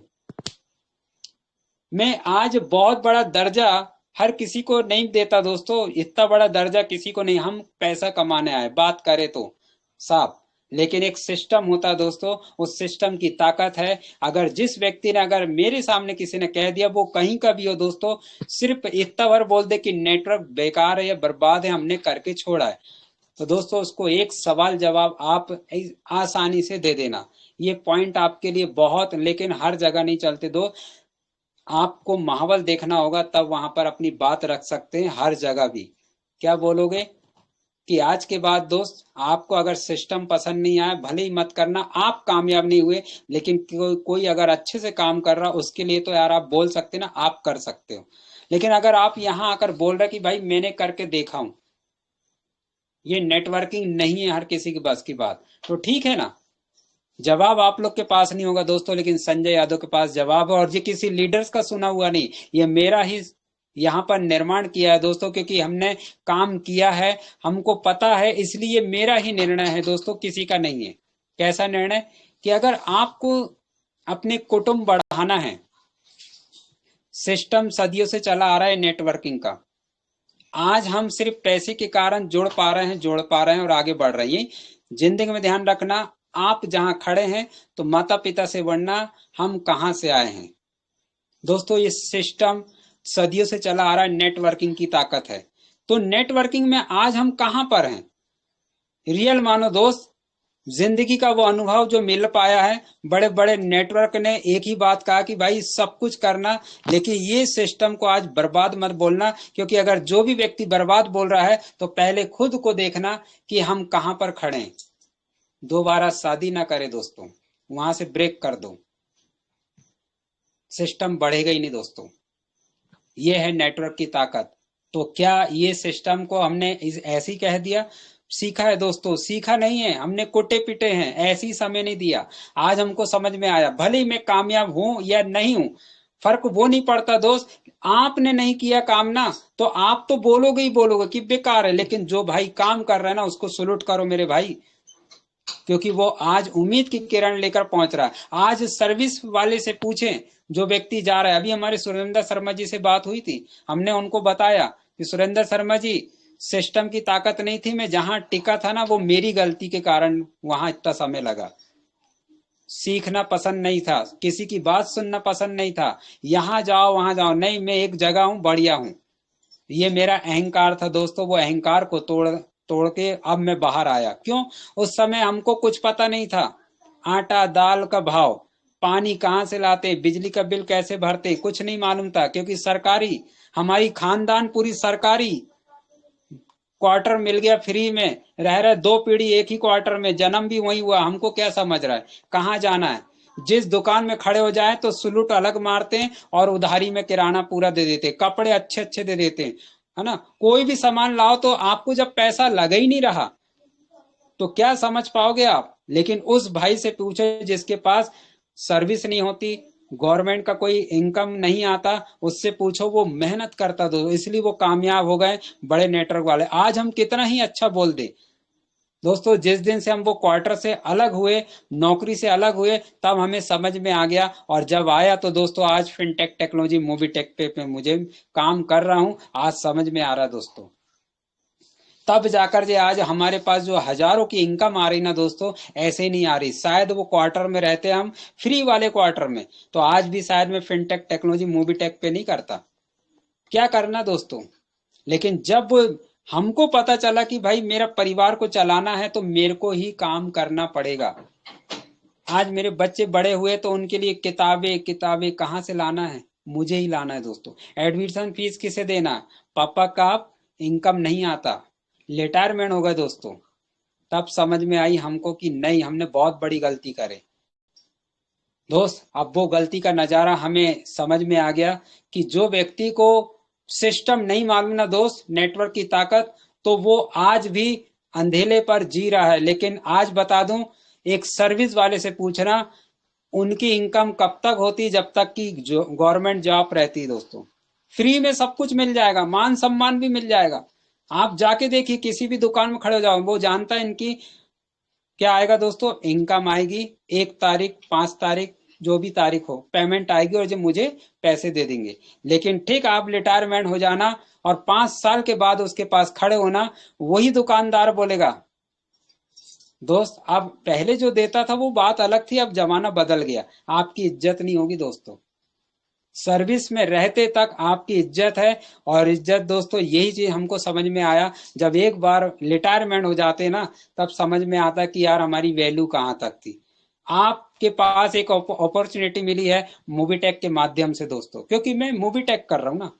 मैं आज बहुत बड़ा दर्जा हर किसी को नहीं देता दोस्तों, इतना बड़ा दर्जा किसी को नहीं, हम पैसा कमाने आए बात करें तो साफ, लेकिन एक सिस्टम होता है दोस्तों, उस सिस्टम की ताकत है। अगर जिस व्यक्ति ने, अगर मेरे सामने किसी ने कह दिया, वो कहीं का भी हो दोस्तों, सिर्फ इतना बार बोल दे कि नेटवर्क बेकार है या बर्बाद है, हमने करके छोड़ा है, तो दोस्तों उसको एक सवाल जवाब आप आसानी से दे देना। ये पॉइंट आपके लिए बहुत, लेकिन हर जगह नहीं चलते दो, आपको माहौल देखना होगा तब वहां पर अपनी बात रख सकते हैं, हर जगह भी। क्या बोलोगे कि आज के बाद दोस्त आपको अगर सिस्टम पसंद नहीं आया भले ही मत करना, आप कामयाब नहीं हुए, लेकिन कोई अगर अच्छे से काम कर रहा उसके लिए तो यार आप बोल सकते ना, आप कर सकते हो। लेकिन अगर आप यहां आकर बोल रहे कि भाई मैंने करके देखा हूं, ये नेटवर्किंग नहीं है हर किसी की बस की बात, तो ठीक है ना, जवाब आप लोग के पास नहीं होगा दोस्तों, लेकिन संजय यादव के पास जवाब है, और ये किसी लीडर्स का सुना हुआ नहीं, ये मेरा ही यहाँ पर निर्माण किया है दोस्तों, क्योंकि हमने काम किया है, हमको पता है, इसलिए मेरा ही निर्णय है दोस्तों, किसी का नहीं है। कैसा निर्णय कि अगर आपको अपने कुटुंब बढ़ाना है, सिस्टम सदियों से चला आ रहा है नेटवर्किंग का, आज हम सिर्फ पैसे के कारण जोड़ पा रहे हैं और आगे बढ़ रही है। जिंदगी में ध्यान रखना, आप जहां खड़े हैं तो माता पिता से बढ़ना हम कहां से आए हैं। दोस्तों ये सिस्टम सदियों से चला आ रहा है, नेटवर्किंग की ताकत है। तो नेटवर्किंग में आज हम कहां पर हैं, रियल मानो दोस्त, जिंदगी का वो अनुभव जो मिल पाया है। बड़े बड़े नेटवर्क ने एक ही बात कहा कि भाई सब कुछ करना, लेकिन ये सिस्टम को आज बर्बाद मत बोलना, क्योंकि अगर जो भी व्यक्ति बर्बाद बोल रहा है तो पहले खुद को देखना कि हम कहां पर खड़े हैं। दोबारा शादी ना करे दोस्तों, वहां से ब्रेक कर दो, सिस्टम बढ़ेगा ही नहीं दोस्तों। ये है नेटवर्क की ताकत। तो क्या ये सिस्टम को हमने ऐसे ही कह दिया, सीखा है दोस्तों, सीखा नहीं है, हमने कोटे पीटे हैं, ऐसे ही समय नहीं दिया। आज हमको समझ में आया, भले ही मैं कामयाब हूं या नहीं हूं, फर्क वो नहीं पड़ता दोस्त। आपने नहीं किया काम ना, तो आप तो बोलोगे ही बोलोगे कि बेकार है, लेकिन जो भाई काम कर रहा है ना उसको सलूट करो मेरे भाई, क्योंकि वो आज उम्मीद की किरण लेकर पहुंच रहा है। आज सर्विस वाले से पूछें, जो व्यक्ति जा रहा है, अभी हमारे सुरेंद्र शर्मा जी से बात हुई थी, हमने उनको बताया कि सुरेंद्र शर्मा जी, सिस्टम की ताकत नहीं थी, मैं जहां टिका था ना वो मेरी गलती के कारण वहां इतना समय लगा। सीखना पसंद नहीं था, किसी की बात सुनना पसंद नहीं था, यहां जाओ वहां जाओ, नहीं मैं एक जगह हूं, बढ़िया हूं। ये मेरा अहंकार था दोस्तों, वो अहंकार को तोड़ तोड़ के अब मैं बाहर आया। क्यों? उस समय हमको कुछ पता नहीं था, आटा दाल का भाव, पानी कहाँ से लाते, बिजली का बिल कैसे भरते, कुछ नहीं मालूम था, क्योंकि सरकारी, हमारी खानदान पूरी सरकारी, क्वार्टर मिल गया फ्री में, रह रहे दो पीढ़ी एक ही क्वार्टर में, जन्म भी वही हुआ, हमको क्या समझ रहा है कहाँ जाना है। जिस दुकान में खड़े हो जाए तो सुलूट अलग मारते हैं और उधारी में किराना पूरा दे देते हैं, कपड़े अच्छे अच्छे दे देते हैं, है ना। कोई भी सामान लाओ तो आपको जब पैसा लगा ही नहीं रहा तो क्या समझ पाओगे आप। लेकिन उस भाई से पूछो जिसके पास सर्विस नहीं होती, गवर्नमेंट का कोई इनकम नहीं आता, उससे पूछो, वो मेहनत करता दो, इसलिए वो कामयाब हो गए बड़े नेटवर्क वाले। आज हम कितना ही अच्छा बोल दे दोस्तों, जिस दिन से हम वो क्वार्टर से अलग हुए, नौकरी से अलग हुए, तब हमें समझ में आ गया। और जब आया तो दोस्तों आज फिनटेक टेक्नोलॉजी मूवी टेक पे मुझे काम कर रहा हूं, आज समझ में आ रहा है दोस्तों। तब जाकर जे आज हमारे पास जो हजारों की इनकम आ रही ना दोस्तों, ऐसे नहीं आ रही। शायद वो क्वार्टर में रहते हम, फ्री वाले क्वार्टर में, तो आज भी शायद मैं फिनटेक टेक्नोलॉजी मूवी टेक पे नहीं करता। क्या करना दोस्तों। लेकिन जब हमको पता चला कि भाई मेरा परिवार को चलाना है तो मेरे को ही काम करना पड़ेगा। आज मेरे बच्चे बड़े हुए तो उनके लिए किताबें किताबें कहाँ से लाना है, मुझे ही लाना है दोस्तों। एडमिशन फीस किसे देना है, पापा का इनकम नहीं आता, रिटायरमेंट हो गए दोस्तों। तब समझ में आई हमको कि नहीं, हमने बहुत बड़ी गलती करे दोस्त। अब वो गलती का नजारा हमें समझ में आ गया कि जो व्यक्ति को सिस्टम नहीं मालूम ना दोस्त, नेटवर्क की ताकत, तो वो आज भी अंधेले पर जी रहा है। लेकिन आज बता दूं, एक सर्विस वाले से पूछना, उनकी इनकम कब तक होती, जब तक कि जो गवर्नमेंट जॉब रहती दोस्तों। फ्री में सब कुछ मिल जाएगा, मान सम्मान भी मिल जाएगा। आप जाके देखिए, किसी भी दुकान में खड़े हो जाओ, वो जानता है इनकी क्या आएगा दोस्तों, इनकम आएगी 1 तारीख 5 तारीख, जो भी तारीख हो पेमेंट आएगी और जो मुझे पैसे दे देंगे। लेकिन ठीक आप रिटायरमेंट हो जाना और 5 साल के बाद उसके पास खड़े होना, वही दुकानदार बोलेगा दोस्त अब पहले जो देता था वो बात अलग थी, अब जमाना बदल गया, आपकी इज्जत नहीं होगी दोस्तों। सर्विस में रहते तक आपकी इज्जत है। और इज्जत दोस्तों, यही चीज हमको समझ में आया जब एक बार रिटायरमेंट हो जाते ना, तब समझ में आता कि यार हमारी वैल्यू कहाँ तक थी। आपके पास एक अपॉर्चुनिटी मिली है मूवी टेक के माध्यम से दोस्तों, क्योंकि मैं मूवी टेक कर रहा हूँ ना।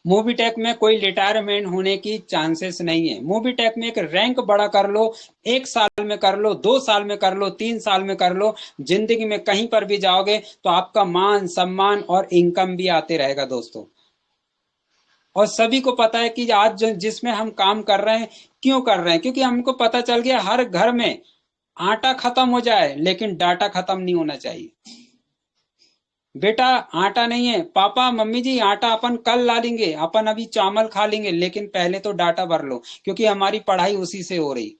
मूवी टेक में कोई रिटायरमेंट होने की चांसेस नहीं है। मूवी टेक में एक रैंक बड़ा कर लो, 1 साल में कर लो, 2 साल में कर लो, 3 साल में कर लो, जिंदगी में कहीं पर भी जाओगे तो आपका मान सम्मान और इनकम भी आते रहेगा दोस्तों। और सभी को पता है कि आज जिसमें हम काम कर रहे हैं, क्यों कर रहे हैं, क्योंकि हमको पता चल गया हर घर में आटा खत्म हो जाए लेकिन डाटा खत्म नहीं होना चाहिए। बेटा आटा नहीं है, पापा मम्मी जी आटा अपन कल ला लेंगे, अपन अभी चावल खा लेंगे, लेकिन पहले तो डाटा भर लो, क्योंकि हमारी पढ़ाई उसी से हो रही।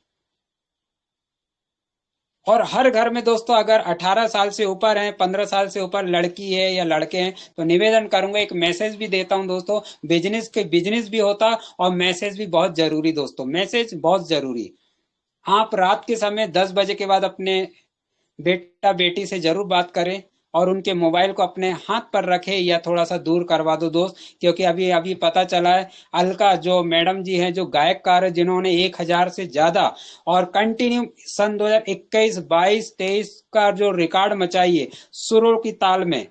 और हर घर में दोस्तों अगर 18 साल से ऊपर हैं, 15 साल से ऊपर लड़की है या लड़के हैं, तो निवेदन करूंगा, एक मैसेज भी देता हूं दोस्तों, बिजनेस भी होता और मैसेज भी बहुत जरूरी दोस्तों, मैसेज बहुत जरूरी। आप रात के समय 10 बजे के बाद अपने बेटा बेटी से जरूर बात करें और उनके मोबाइल को अपने हाथ पर रखें या थोड़ा सा दूर करवा दो दोस्त। क्योंकि अभी अभी पता चला है, अलका जो मैडम जी हैं, जो गायककार है, जिन्होंने 1,000 से ज्यादा और कंटिन्यू सन 2021 22 23 का जो रिकॉर्ड मचाई है सुरों की ताल में,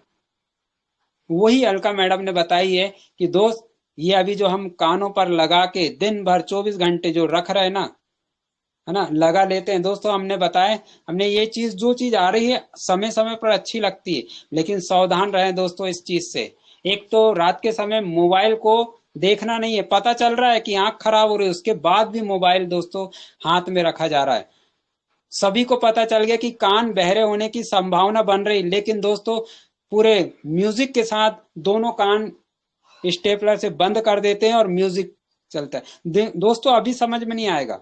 वही अलका मैडम ने बताई है कि दोस्त ये अभी जो हम कानों पर लगा के दिन भर 24 घंटे जो रख रहे हैं ना, है ना, लगा लेते हैं दोस्तों। हमने बताया, हमने ये चीज, जो चीज आ रही है समय समय पर अच्छी लगती है, लेकिन सावधान रहें दोस्तों इस चीज से। एक तो रात के समय मोबाइल को देखना नहीं है, पता चल रहा है कि आंख खराब हो रही है, उसके बाद भी मोबाइल दोस्तों हाथ में रखा जा रहा है। सभी को पता चल गया कि कान बहरे होने की संभावना बन रही, लेकिन दोस्तों पूरे म्यूजिक के साथ दोनों कान स्टेपलर से बंद कर देते हैं और म्यूजिक चलता है। दोस्तों अभी समझ में नहीं आएगा,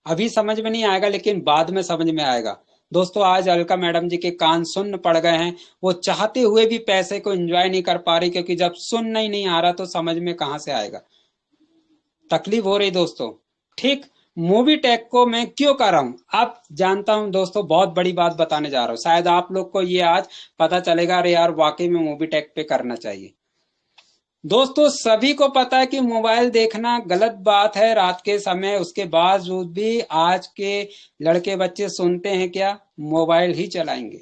अभी समझ में नहीं आएगा, लेकिन बाद में समझ में आएगा। दोस्तों आज अलका मैडम जी के कान सुन्न पड़ गए हैं, वो चाहते हुए भी पैसे को एंजॉय नहीं कर पा रही, क्योंकि जब सुनना ही नहीं आ रहा तो समझ में कहां से आएगा। तकलीफ हो रही दोस्तों। ठीक, मूवी टैग को मैं क्यों कर रहा हूं, आप जानता हूं दोस्तों, बहुत बड़ी बात बताने जा रहा हूं। शायद आप लोग को ये आज पता चलेगा, अरे यार वाकई में मूवी टैग पे करना चाहिए। दोस्तों सभी को पता है कि मोबाइल देखना गलत बात है रात के समय, उसके बावजूद भी आज के लड़के बच्चे सुनते हैं क्या, मोबाइल ही चलाएंगे।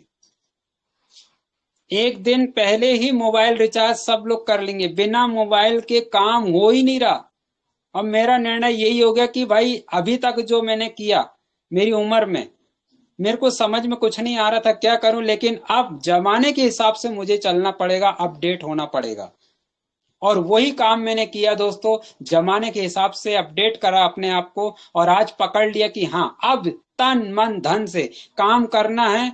एक दिन पहले ही मोबाइल रिचार्ज सब लोग कर लेंगे, बिना मोबाइल के काम हो ही नहीं रहा। अब मेरा निर्णय यही हो गया कि भाई अभी तक जो मैंने किया मेरी उम्र में, मेरे को समझ में कुछ नहीं आ रहा था क्या करूं, लेकिन अब जमाने के हिसाब से मुझे चलना पड़ेगा, अपडेट होना पड़ेगा। और वही काम मैंने किया दोस्तों, जमाने के हिसाब से अपडेट करा अपने आप को, और आज पकड़ लिया कि हाँ अब तन मन धन से काम करना है।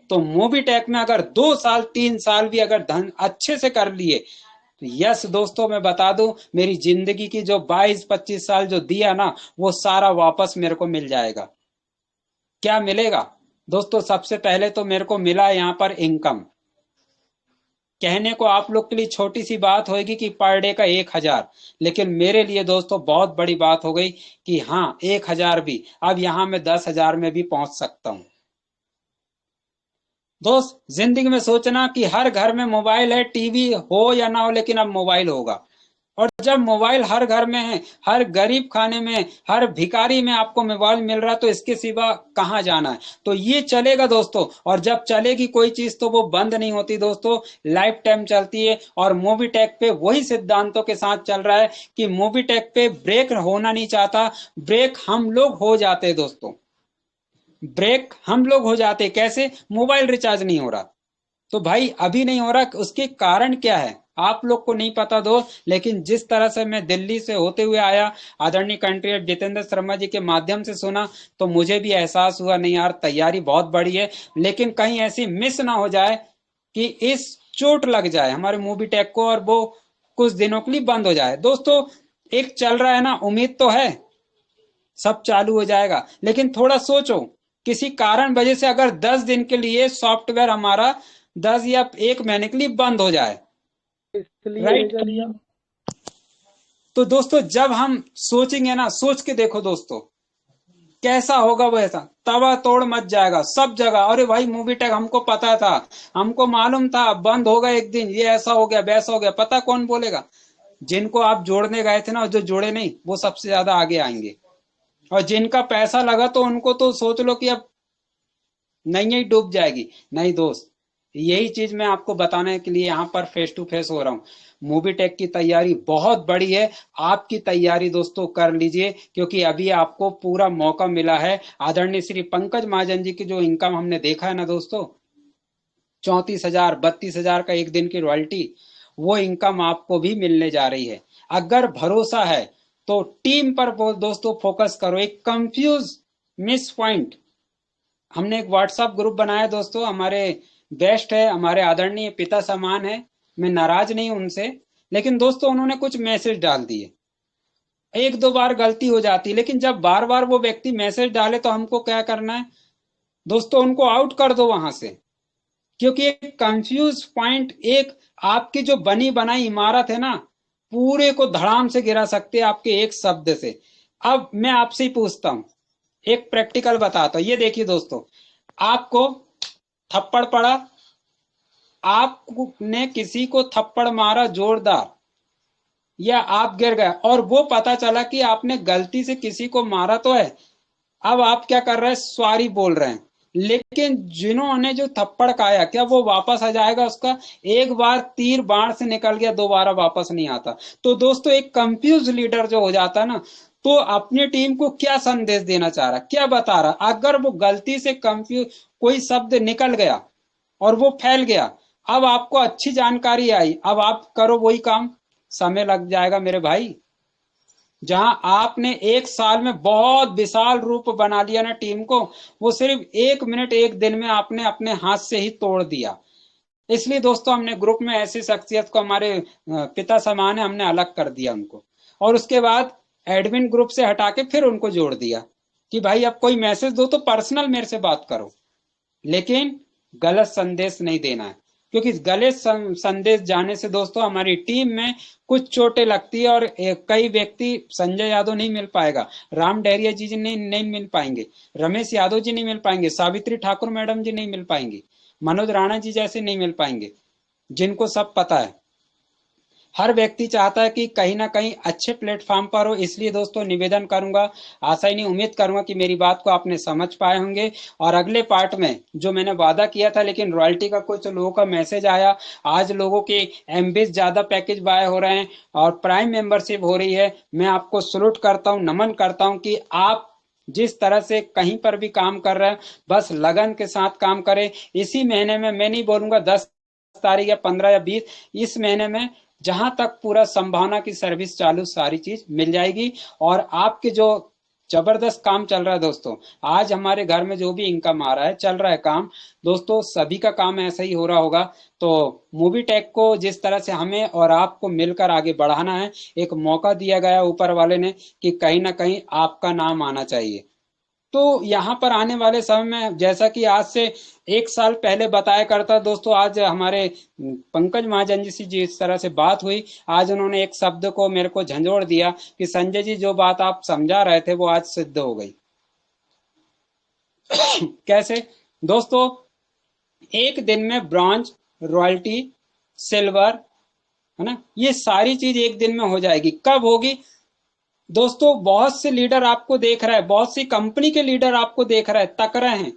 तो मोबीटेक में अगर 2 साल 3 साल भी अगर धन अच्छे से कर लिए तो यस दोस्तों, मैं बता दूं मेरी जिंदगी की जो 22-25 साल जो दिया ना, वो सारा वापस मेरे को मिल जाएगा। क्या मिलेगा दोस्तों, सबसे पहले तो मेरे को मिला यहाँ पर इनकम। कहने को आप लोग के लिए छोटी सी बात होगी कि पर डे का 1,000, लेकिन मेरे लिए दोस्तों बहुत बड़ी बात हो गई कि हाँ 1,000 भी अब यहां मैं 10,000 में भी पहुंच सकता हूं। दोस्त जिंदगी में सोचना कि हर घर में मोबाइल है, टीवी हो या ना हो, लेकिन अब मोबाइल होगा। और जब मोबाइल हर घर में है, हर गरीब खाने में, हर भिखारी में आपको मोबाइल मिल रहा है, तो इसके सिवा कहां जाना है। तो ये चलेगा दोस्तों, और जब चलेगी कोई चीज तो वो बंद नहीं होती दोस्तों, लाइफ टाइम चलती है। और मोबीटेक पे वही सिद्धांतों के साथ चल रहा है कि मोबीटेक पे ब्रेक होना नहीं चाहता, ब्रेक हम लोग हो जाते दोस्तों। ब्रेक हम लोग हो जाते कैसे, मोबाइल रिचार्ज नहीं हो रहा। तो भाई अभी नहीं हो रहा, उसके कारण क्या है आप लोग को नहीं पता दोस्त, लेकिन जिस तरह से मैं दिल्ली से होते हुए आया, आदरणीय कंट्री जितेंद्र शर्मा जी के माध्यम से सुना, तो मुझे भी एहसास हुआ नहीं यार तैयारी बहुत बड़ी है, लेकिन कहीं ऐसी मिस ना हो जाए कि इस चोट लग जाए हमारे मूवी टेक को और वो कुछ दिनों के लिए बंद हो जाए। दोस्तों एक चल रहा है ना, उम्मीद तो है सब चालू हो जाएगा, लेकिन थोड़ा सोचो किसी कारण वजह से अगर 10 दिन के लिए सॉफ्टवेयर हमारा 10 या 1 महीने के लिए बंद हो जाए, इसलिए राइट। भेजा लिया। तो दोस्तों जब हम सोचेंगे ना, सोच के देखो दोस्तों कैसा होगा, वो ऐसा तवा तोड़ मच जाएगा सब जगह। अरे भाई मूवी टैग हमको पता था, हमको मालूम था बंद होगा एक दिन, ये ऐसा हो गया वैसा हो गया। पता कौन बोलेगा, जिनको आप जोड़ने गए थे ना, जो जोड़े नहीं वो सबसे ज्यादा आगे आएंगे, और जिनका पैसा लगा तो उनको तो सोच लो कि अब नहीं ही डूब जाएगी। नहीं दोस्त, यही चीज मैं आपको बताने के लिए यहाँ पर फेस टू फेस हो रहा हूँ। मूवी टेक की तैयारी बहुत बड़ी है, आपकी तैयारी दोस्तों कर लीजिए, क्योंकि अभी आपको पूरा मौका मिला है। आदरणीय श्री पंकज महाजन जी की जो इनकम हमने देखा है ना दोस्तों, 34,000 32,000 का एक दिन की रॉयल्टी, वो इनकम आपको भी मिलने जा रही है। अगर भरोसा है तो टीम पर दोस्तों फोकस करो। एक कंफ्यूज मिस पॉइंट, हमने एक व्हाट्सएप ग्रुप बनाया दोस्तों, हमारे बेस्ट है, हमारे आदरणीय पिता समान है, मैं नाराज नहीं हूं उनसे, लेकिन दोस्तों उन्होंने कुछ मैसेज डाल दिए। एक दो बार गलती हो जाती है, लेकिन जब बार बार वो व्यक्ति मैसेज डाले तो हमको क्या करना है दोस्तों, उनको आउट कर दो वहां से। क्योंकि एक कंफ्यूज पॉइंट एक आपकी जो बनी बनाई इमारत है ना, पूरे को धड़ाम से गिरा सकते हैं आपके एक शब्द से। अब मैं आपसे ही पूछता हूं, एक प्रैक्टिकल बताता हूं। ये देखिए दोस्तों, आपको थप्पड़ पड़ा, आपने किसी को थप्पड़ मारा जोरदार, या आप गिर गए और वो पता चला कि आपने गलती से किसी को मारा तो है। अब आप क्या कर रहे हैं, सॉरी बोल रहे हैं, लेकिन जिन्होंने जो थप्पड़ खाया क्या वो वापस आ जाएगा उसका? एक बार तीर बाण से निकल गया, दोबारा वापस नहीं आता। तो दोस्तों एक कंफ्यूज लीडर जो हो जाता है ना, तो अपनी टीम को क्या संदेश देना चाह रहा, क्या बता रहा? अगर वो गलती से कंफ्यूज कोई शब्द निकल गया और वो फैल गया, अब आपको अच्छी जानकारी आई, अब आप करो वही काम, समय लग जाएगा मेरे भाई। जहां आपने एक साल में बहुत विशाल रूप बना लिया ना टीम को, वो सिर्फ 1 मिनट 1 दिन में आपने अपने हाथ से ही तोड़ दिया। इसलिए दोस्तों हमने ग्रुप में ऐसी शख्सियत को, हमारे पिता समान है, हमने अलग कर दिया उनको, और उसके बाद एडमिन ग्रुप से हटा के फिर उनको जोड़ दिया कि भाई अब कोई मैसेज दो तो पर्सनल मेरे से बात करो, लेकिन गलत संदेश नहीं देना है। क्योंकि गलत संदेश जाने से दोस्तों हमारी टीम में कुछ चोटें लगती है, और कई व्यक्ति, संजय यादव नहीं मिल पाएगा, राम डहरिया जी नहीं मिल पाएंगे, रमेश यादव जी नहीं मिल पाएंगे, सावित्री ठाकुर मैडम जी नहीं मिल पाएंगी, मनोज राणा जी जैसे नहीं मिल पाएंगे, जिनको सब पता है। हर व्यक्ति चाहता है कि कहीं ना कहीं अच्छे प्लेटफॉर्म पर हो। इसलिए दोस्तों निवेदन करूंगा, आशा ही नहीं उम्मीद करूंगा कि मेरी बात को आपने समझ पाए होंगे। और अगले पार्ट में जो मैंने वादा किया था, लेकिन रॉयल्टी का कुछ लोगों का मैसेज आया, आज लोगों के एमबीज ज्यादा पैकेज बाय हो रहे हैं और प्राइम मेंबरशिप हो रही है। मैं आपको सलूट करता हूं, नमन करता हूं कि आप जिस तरह से कहीं पर भी काम कर रहे हैं, बस लगन के साथ काम करें। इसी महीने में, मैं नहीं बोलूंगा 10 तारीख या 15 या 20, इस महीने में जहां तक पूरा संभावना की सर्विस चालू, सारी चीज मिल जाएगी। और आपके जो जबरदस्त काम चल रहा है दोस्तों, आज हमारे घर में जो भी इनकम आ रहा है, चल रहा है काम, दोस्तों सभी का काम ऐसा ही हो रहा होगा। तो मूवी टेक को जिस तरह से हमें और आपको मिलकर आगे बढ़ाना है, एक मौका दिया गया ऊपर वाले ने कि कहीं ना कहीं आपका नाम आना चाहिए। तो यहाँ पर आने वाले समय में, जैसा कि आज से 1 साल पहले बताया करता दोस्तों, आज हमारे पंकज महाजन जी से जिस तरह से बात हुई, आज उन्होंने एक शब्द को मेरे को झंझोड़ दिया कि संजय जी जो बात आप समझा रहे थे वो आज सिद्ध हो गई। कैसे दोस्तों? एक दिन में ब्रॉन्ज, रॉयल्टी, सिल्वर, है ना, ये सारी चीज एक दिन में हो जाएगी। कब होगी दोस्तों? बहुत से लीडर आपको देख रहा है, बहुत सी कंपनी के लीडर आपको देख रहा है, तक रहे हैं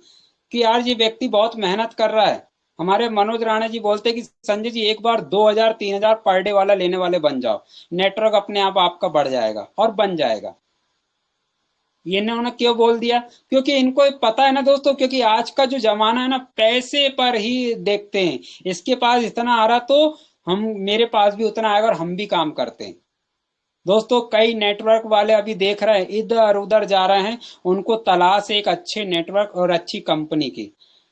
कि यार ये व्यक्ति बहुत मेहनत कर रहा है। हमारे मनोज राणा जी बोलते हैं कि संजय जी एक बार 2000 3000 पर डे वाला लेने वाले बन जाओ, नेटवर्क अपने आप आपका बढ़ जाएगा और बन जाएगा। ये इन्होंने क्यों बोल दिया? क्योंकि इनको पता है ना दोस्तों, क्योंकि आज का जो जमाना है ना, पैसे पर ही देखते हैं। इसके पास इतना आ रहा तो हम, मेरे पास भी उतना आएगा और हम भी काम करते हैं। दोस्तों कई नेटवर्क वाले अभी देख रहे हैं, इधर उधर जा रहे हैं, उनको तलाश है एक अच्छे नेटवर्क और अच्छी कंपनी की।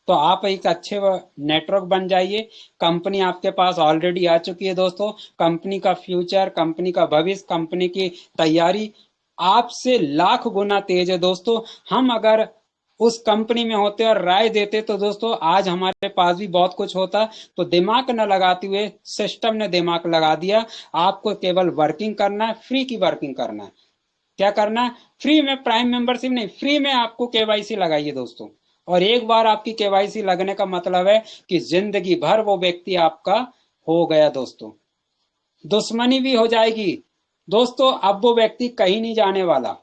तो आप एक अच्छे नेटवर्क बन जाइए। कंपनी आपके पास ऑलरेडी आ चुकी है दोस्तों। कंपनी का फ्यूचर, कंपनी का भविष्य, कंपनी की तैयारी आपसे लाख गुना तेज है दोस्तों। हम अगर उस कंपनी में होते और राय देते तो दोस्तों आज हमारे पास भी बहुत कुछ होता। तो दिमाग न लगाते हुए सिस्टम ने दिमाग लगा दिया। आपको केवल वर्किंग करना है, फ्री की वर्किंग करना है। क्या करना है? फ्री में प्राइम मेंबरशिप नहीं, फ्री में आपको केवाईसी लगाइए दोस्तों। और एक बार आपकी केवाईसी लगने का मतलब है कि जिंदगी भर वो व्यक्ति आपका हो गया दोस्तों। दुश्मनी भी हो जाएगी दोस्तों, अब वो व्यक्ति कहीं नहीं जाने वाला।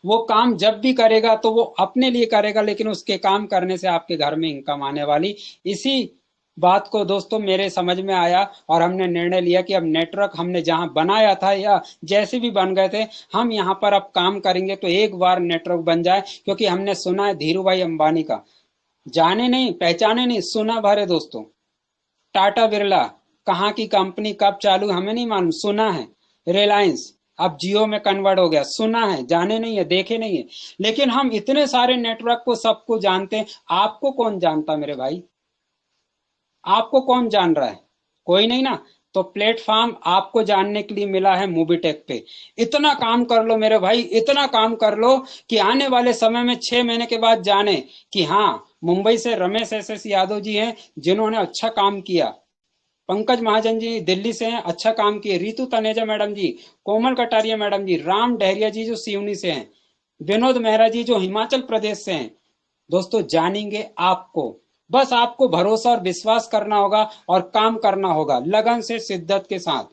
वो काम जब भी करेगा तो वो अपने लिए करेगा, लेकिन उसके काम करने से आपके घर में इनकम आने वाली। इसी बात को दोस्तों मेरे समझ में आया और हमने निर्णय लिया कि अब नेटवर्क हमने जहां बनाया था या जैसे भी बन गए थे, हम यहां पर अब काम करेंगे तो एक बार नेटवर्क बन जाए। क्योंकि हमने सुना है धीरू भाई अंबानी का, जाने नहीं पहचाने नहीं, सुना भरे दोस्तों। टाटा बिरला कहाँ की कंपनी, कब चालू हमें नहीं मालूम, सुना है। रिलायंस अब जियो में कन्वर्ट हो गया, सुना है, जाने नहीं है, देखे नहीं है। लेकिन हम इतने सारे नेटवर्क को, सबको जानते हैं। आपको कौन जानता मेरे भाई? आपको कौन जान रहा है? कोई नहीं ना। तो प्लेटफॉर्म आपको जानने के लिए मिला है मूवीटेक पे। इतना काम कर लो मेरे भाई, इतना काम कर लो कि आने वाले समय में 6 महीने के बाद जाने कि हाँ, मुंबई से रमेश एस यादव जी हैं जिन्होंने अच्छा काम किया, पंकज महाजन जी दिल्ली से हैं, अच्छा काम किए, रितु तनेजा मैडम जी, कोमल कटारिया मैडम जी, राम डहरिया जी जो सिवनी से हैं, विनोद मेहरा जी जो हिमाचल प्रदेश से हैं। दोस्तों जानेंगे आपको, बस आपको भरोसा और विश्वास करना होगा और काम करना होगा लगन से, शिद्दत के साथ।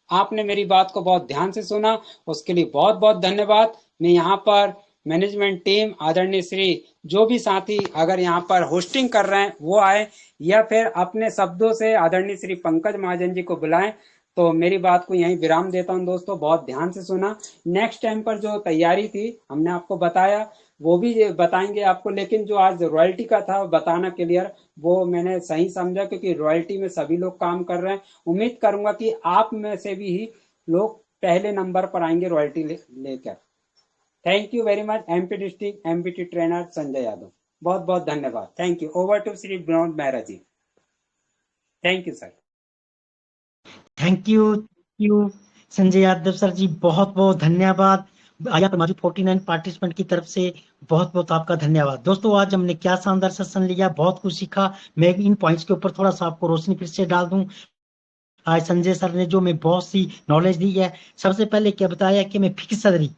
आपने मेरी बात को बहुत ध्यान से सुना, उसके लिए बहुत बहुत धन्यवाद। मैं यहाँ पर मैनेजमेंट टीम, आदरणीय श्री जो भी साथी अगर यहाँ पर होस्टिंग कर रहे हैं वो आए, या फिर अपने शब्दों से आदरणीय श्री पंकज महाजन जी को बुलाएं। तो मेरी बात को यहीं विराम देता हूं दोस्तों, बहुत ध्यान से सुना। नेक्स्ट टाइम पर जो तैयारी थी हमने आपको बताया, वो भी बताएंगे आपको, लेकिन जो आज रॉयल्टी का था बताना क्लियर, वो मैंने सही समझा, क्योंकि रॉयल्टी में सभी लोग काम कर रहे हैं। उम्मीद करूंगा कि आप में से भी ही लोग पहले नंबर पर आएंगे रॉयल्टी लेकर। Thank you very much MP district MPT trainer Sanjay Yadav, बहुत बहुत धन्यवाद। Thank you. Over to Shri Vinod Mehra ji. Thank you sir. Thank you Sanjay Yadav sir ji, बहुत बहुत धन्यवाद। आज आप मौजूद 49 पार्टिसिपेंट की तरफ से बहुत बहुत आपका धन्यवाद। दोस्तों आज हमने क्या शानदार सेशन लिया, बहुत कुछ सीखा। मैं इन पॉइंट्स के ऊपर थोड़ा सा आपको रोशनी फिर से डाल दूं। आज संजय सर ने जो मैं बहुत सी नॉलेज दी है, सबसे पहले क्या बताया कि मैं फिक्स सैलरी,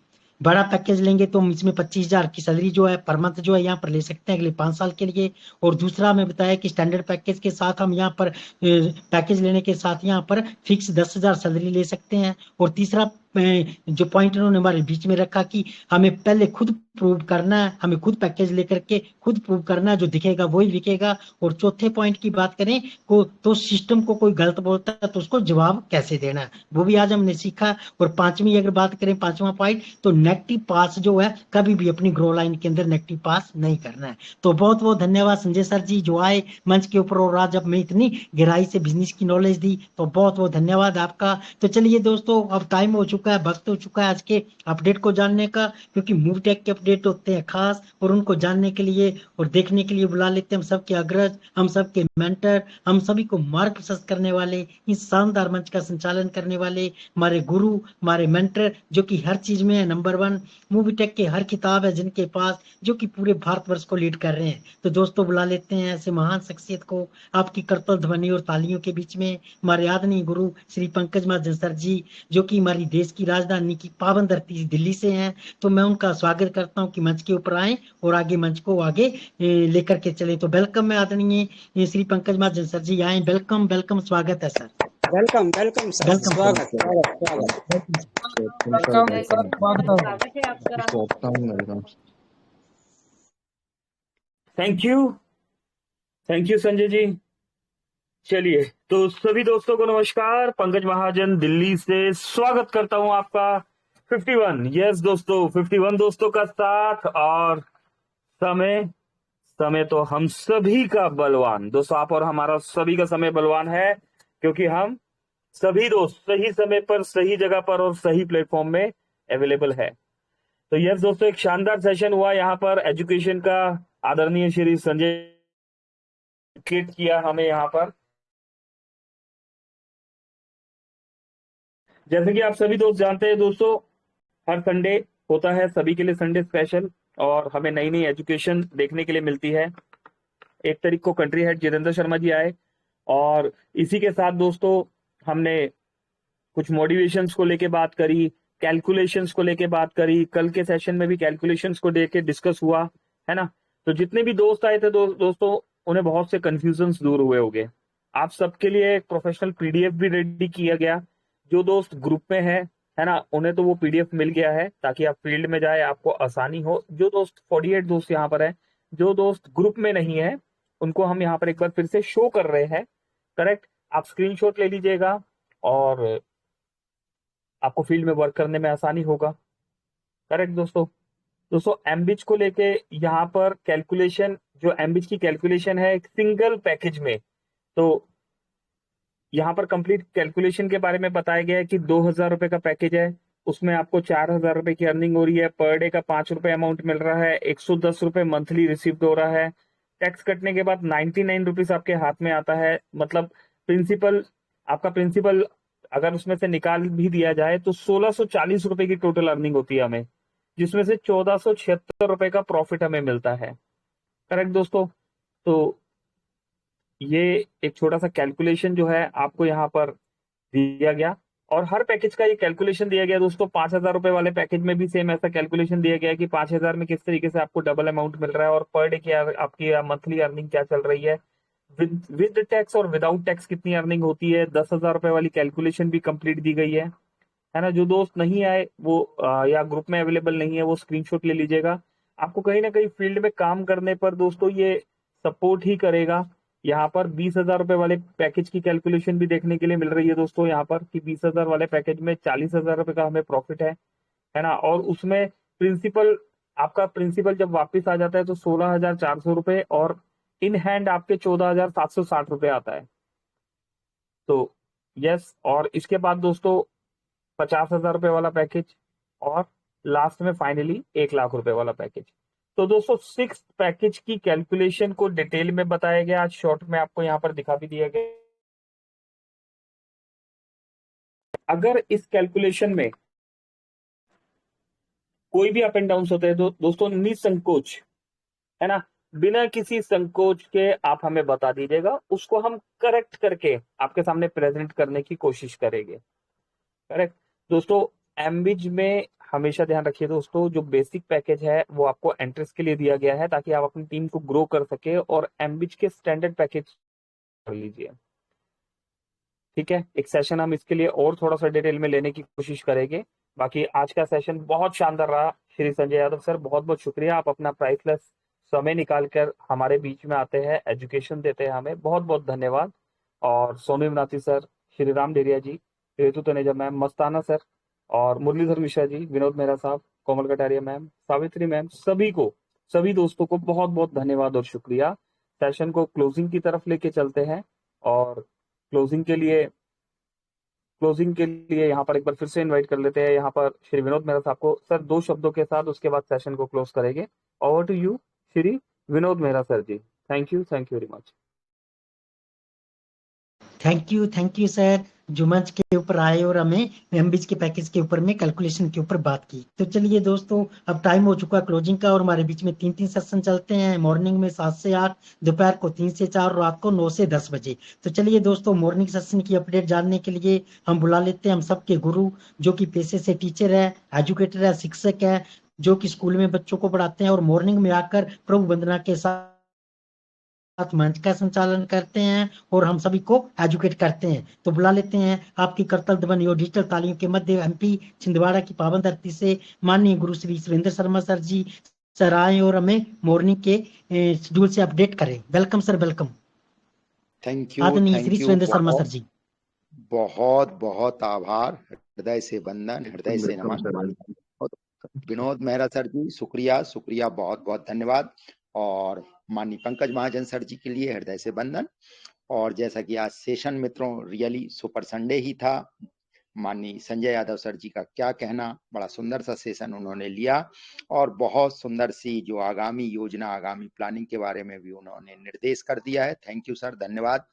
बड़ा पैकेज लेंगे तो इसमें 25,000 की सैलरी जो है पर मंथ जो है यहाँ पर ले सकते हैं अगले 5 साल के लिए। और दूसरा मैं बताया कि स्टैंडर्ड पैकेज के साथ हम यहाँ पर पैकेज लेने के साथ यहाँ पर फिक्स 10,000 सैलरी ले सकते हैं। और तीसरा जो पॉइंट उन्होंने हमारे बीच में रखा कि हमें पहले खुद प्रूव करना है, हमें खुद पैकेज लेकर के खुद प्रूव करना है, जो दिखेगा वही बिकेगा। और चौथे पॉइंट की बात करें को तो सिस्टम को कोई गलत बोलता है तो उसको जवाब कैसे देना है, वो भी आज हमने सीखा। और पांचवी अगर बात करें, पांचवा पॉइंट, तो नेगेटिव पास जो है कभी भी अपनी ग्रो लाइन के अंदर नेगेटिव पास नहीं करना है। तो बहुत बहुत धन्यवाद संजय सर जी जो आए मंच के ऊपर और आज अब मैं इतनी गहराई से बिजनेस की नॉलेज दी, तो बहुत बहुत धन्यवाद आपका। तो चलिए दोस्तों, अब टाइम हो चुका है, वक्त हो चुका है आज के अपडेट को जानने का, क्योंकि मूव टेक के अपडेट होते हैं खास, और उनको जानने के लिए और देखने के लिए बुला लेते हैं हम सबके अग्रज, हम सबके मेंटर, हम सभी को मार्ग प्रशस्त करने वाले, इस शानदार मंच का संचालन करने वाले हमारे गुरु, हमारे मेंटर, जो कि हर चीज में है नंबर 1, मूवी टेक के हर किताब है जिनके पास, जो कि पूरे भारतवर्ष को लीड कर रहे हैं। तो दोस्तों बुला लेते हैं ऐसे महान शख्सियत को आपकी करतल ध्वनि और तालियों के बीच में, हमारे आदरणीय गुरु श्री पंकज महाजन सर जी, जो कि हमारी देश की राजधानी की पावन धरती दिल्ली से हैं। तो मैं उनका स्वागत करता हूं कि मंच के ऊपर आए और आगे मंच को आगे लेकर के चले। तो वेलकम है आदरणीय श्री पंकज महाजन सर जी, आए। वेलकम वेलकम, स्वागत है sir. Welcome welcome sir, welcome sir. स्वागत स्वागत स्वागत। वेलकम वेलकम सर, स्वागत है welcome. Thank you Sanjay ji. चलिए, तो सभी दोस्तों को नमस्कार, पंकज महाजन दिल्ली से स्वागत करता हूं आपका 51, यस दोस्तों 51 दोस्तों का साथ। और समय समय तो हम सभी का बलवान दोस्तों, आप और हमारा सभी का समय बलवान है, क्योंकि हम सभी दोस्त सही समय पर, सही जगह पर और सही प्लेटफॉर्म में अवेलेबल है। तो यस दोस्तों, एक शानदार सेशन हुआ यहाँ पर एजुकेशन का। आदरणीय श्री संजय क्रिएट किया हमें यहाँ पर। जैसे कि आप सभी दोस्त जानते हैं दोस्तों, हर संडे होता है सभी के लिए संडे स्पेशल, और हमें नई नई एजुकेशन देखने के लिए मिलती है। 1 तारीख को कंट्री हेड जितेंद्र शर्मा जी आए, और इसी के साथ दोस्तों हमने कुछ मोटिवेशंस को लेके बात करी, कैलकुलेशंस को लेके बात करी। कल के सेशन में भी कैलकुलेशंस को लेके डिस्कस हुआ है ना। तो जितने भी दोस्त आए थे दोस्तों, उन्हें बहुत से कंफ्यूजन्स दूर हुए होंगे। आप सबके लिए एक प्रोफेशनल पीडीएफ भी रेडी किया गया। जो दोस्त ग्रुप में है ना, उन्हें तो वो पीडीएफ मिल गया है, ताकि आप फील्ड में जाए आपको आसानी हो। जो दोस्त 48 दोस्त यहाँ पर है, जो दोस्त ग्रुप में नहीं है, उनको हम यहाँ पर एक बार फिर से शो कर रहे हैं। करेक्ट, आप स्क्रीनशॉट ले लीजिएगा और आपको फील्ड में वर्क करने में आसानी होगा। करेक्ट दोस्तों एमबिच को लेके यहाँ पर कैलकुलेशन, जो एमबिच की कैलकुलेशन है एक सिंगल पैकेज में, तो यहाँ पर कंप्लीट कैलकुलेशन के बारे में बताया गया है कि 2,000 रुपए का पैकेज है, उसमें आपको 4,000 रुपए की अर्निंग हो रही है। पर डे का 5 रुपए अमाउंट मिल रहा है, 110 रुपए मंथली रिसीव हो रहा है। टैक्स कटने के बाद 99 रुपीज आपके हाथ में आता है। मतलब प्रिंसिपल, आपका प्रिंसिपल अगर उसमें से निकाल भी दिया जाए तो 1,640 रुपए की टोटल अर्निंग होती है हमें, जिसमें से 1,476 रुपए का प्रॉफिट हमें मिलता है। करेक्ट दोस्तों, तो ये एक छोटा सा कैलकुलेशन जो है आपको यहाँ पर दिया गया, और हर पैकेज का ये कैलकुलेशन दिया गया दोस्तों। 5,000 रुपए वाले पैकेज में भी सेम ऐसा कैलकुलेशन दिया गया है कि 5,000 में किस तरीके से आपको डबल अमाउंट मिल रहा है, और पर डे की आपकी मंथली अर्निंग क्या चल रही है, विद टैक्स और विदाउट टैक्स कितनी अर्निंग होती है। 10,000 रुपए वाली कैलकुलेशन भी कंप्लीट दी गई है ना। जो दोस्त नहीं आए वो या ग्रुप में अवेलेबल नहीं है, वो स्क्रीनशॉट ले लीजिएगा। आपको कहीं ना कहीं फील्ड में काम करने पर दोस्तों ये सपोर्ट ही करेगा, यहाँ पर 20,000 रुपए वाले पैकेज की कैलकुलेशन भी देखने के लिए मिल रही है दोस्तों, यहाँ पर कि 20,000 वाले पैकेज में 40,000 रुपए का हमें प्रॉफिट है ना। और उसमें प्रिंसिपल, आपका प्रिंसिपल जब वापस आ जाता है तो 16,400 रुपए और इन हैंड आपके 14,760 रुपए आता है। तो यस, और इसके बाद दोस्तों 50,000 रुपए वाला पैकेज और लास्ट में फाइनली 1 लाख रुपए वाला पैकेज। तो दोस्तों 6 पैकेज की कैलकुलेशन को डिटेल में बताया गया, आज शॉर्ट में आपको यहाँ पर दिखा भी दिया गया। अगर इस कैलकुलेशन में कोई भी अप एंड डाउन होते हैं तो दोस्तों निसंकोच, है ना, बिना किसी संकोच के आप हमें बता दीजिएगा, उसको हम करेक्ट करके आपके सामने प्रेजेंट करने की कोशिश करेंगे। करेक्ट दोस्तों, एमबिज में हमेशा ध्यान रखिए दोस्तों, जो बेसिक पैकेज है वो आपको एंट्रेंस के लिए दिया गया है ताकि आप अपनी टीम को ग्रो कर सके और एमबिज के स्टैंडर्ड पैकेज कर लीजिए। ठीक है, एक सेशन हम इसके लिए और थोड़ा सा डिटेल में लेने की कोशिश करेंगे। बाकी आज का सेशन बहुत शानदार रहा। श्री संजय यादव सर, बहुत बहुत शुक्रिया, आप अपना प्राइसलेस समय निकालकर हमारे बीच में आते हैं, एजुकेशन देते हैं हमें, बहुत बहुत धन्यवाद। और सोनी बनाती सर, श्री राम डेरिया जी, रेतु तनेजा मैम, मस्ताना सर और मुरलीधर मिश्रा जी, विनोद मेहरा साहब, कोमल कटारिया मैम, सावित्री मैम, सभी दोस्तों को बहुत बहुत धन्यवाद और शुक्रिया। सेशन को क्लोजिंग की तरफ लेके चलते हैं और क्लोजिंग के लिए यहाँ पर एक बार फिर से इनवाइट कर लेते हैं यहाँ पर श्री विनोद मेहरा साहब को। सर 2 शब्दों के साथ उसके बाद सेशन को क्लोज करेंगे। Over to you Shri Vinod Mehra sir ji. Thank you very much. Thank you sir, जो मंच के ऊपर आए और हमें एमबीज के पैकेज के ऊपर में कैलकुलेशन के ऊपर बात की। तो चलिए दोस्तों, अब टाइम हो चुका क्लोजिंग का और हमारे बीच में 3 सेशन चलते हैं। मॉर्निंग में 7 से 8, दोपहर को 3 से 4, रात को 9 से 10 बजे। तो चलिए दोस्तों, मॉर्निंग सेशन की अपडेट जानने के लिए हम बुला लेते हैं हम सबके गुरु, जो कि पेशे से टीचर है, एजुकेटर है, शिक्षक है, जो कि स्कूल में बच्चों को पढ़ाते हैं और मॉर्निंग में आकर प्रभु वंदना के साथ मंच का संचालन करते हैं और हम सभी को एजुकेट करते हैं। तो बुला लेते हैं आपकी करतल ध्वनि और डिजिटल तालियों के मध्य एमपी छिंदवाड़ा की पावन धरती से माननीय गुरु श्री सुरेंद्र शर्मा सर जी सर आए और हमें मॉर्निंग के शेड्यूल से अपडेट करें। Welcome sir, welcome. Thank you आदरणीय श्री सुरेंद्र शर्मा सर जी, बहुत बहुत आभार, हृदय से वंदन, हृदय से नमस्कार। विनोद मेहरा सर जी, शुक्रिया शुक्रिया, बहुत बहुत धन्यवाद। और माननीय पंकज महाजन सर जी के लिए हृदय से वंदन। और जैसा कि आज सेशन मित्रों रियली सुपर संडे ही था, माननीय संजय यादव सर जी का क्या कहना, बड़ा सुंदर सा सेशन उन्होंने लिया और बहुत सुंदर सी जो आगामी योजना, आगामी प्लानिंग के बारे में भी उन्होंने निर्देश कर दिया है। थैंक यू सर, धन्यवाद।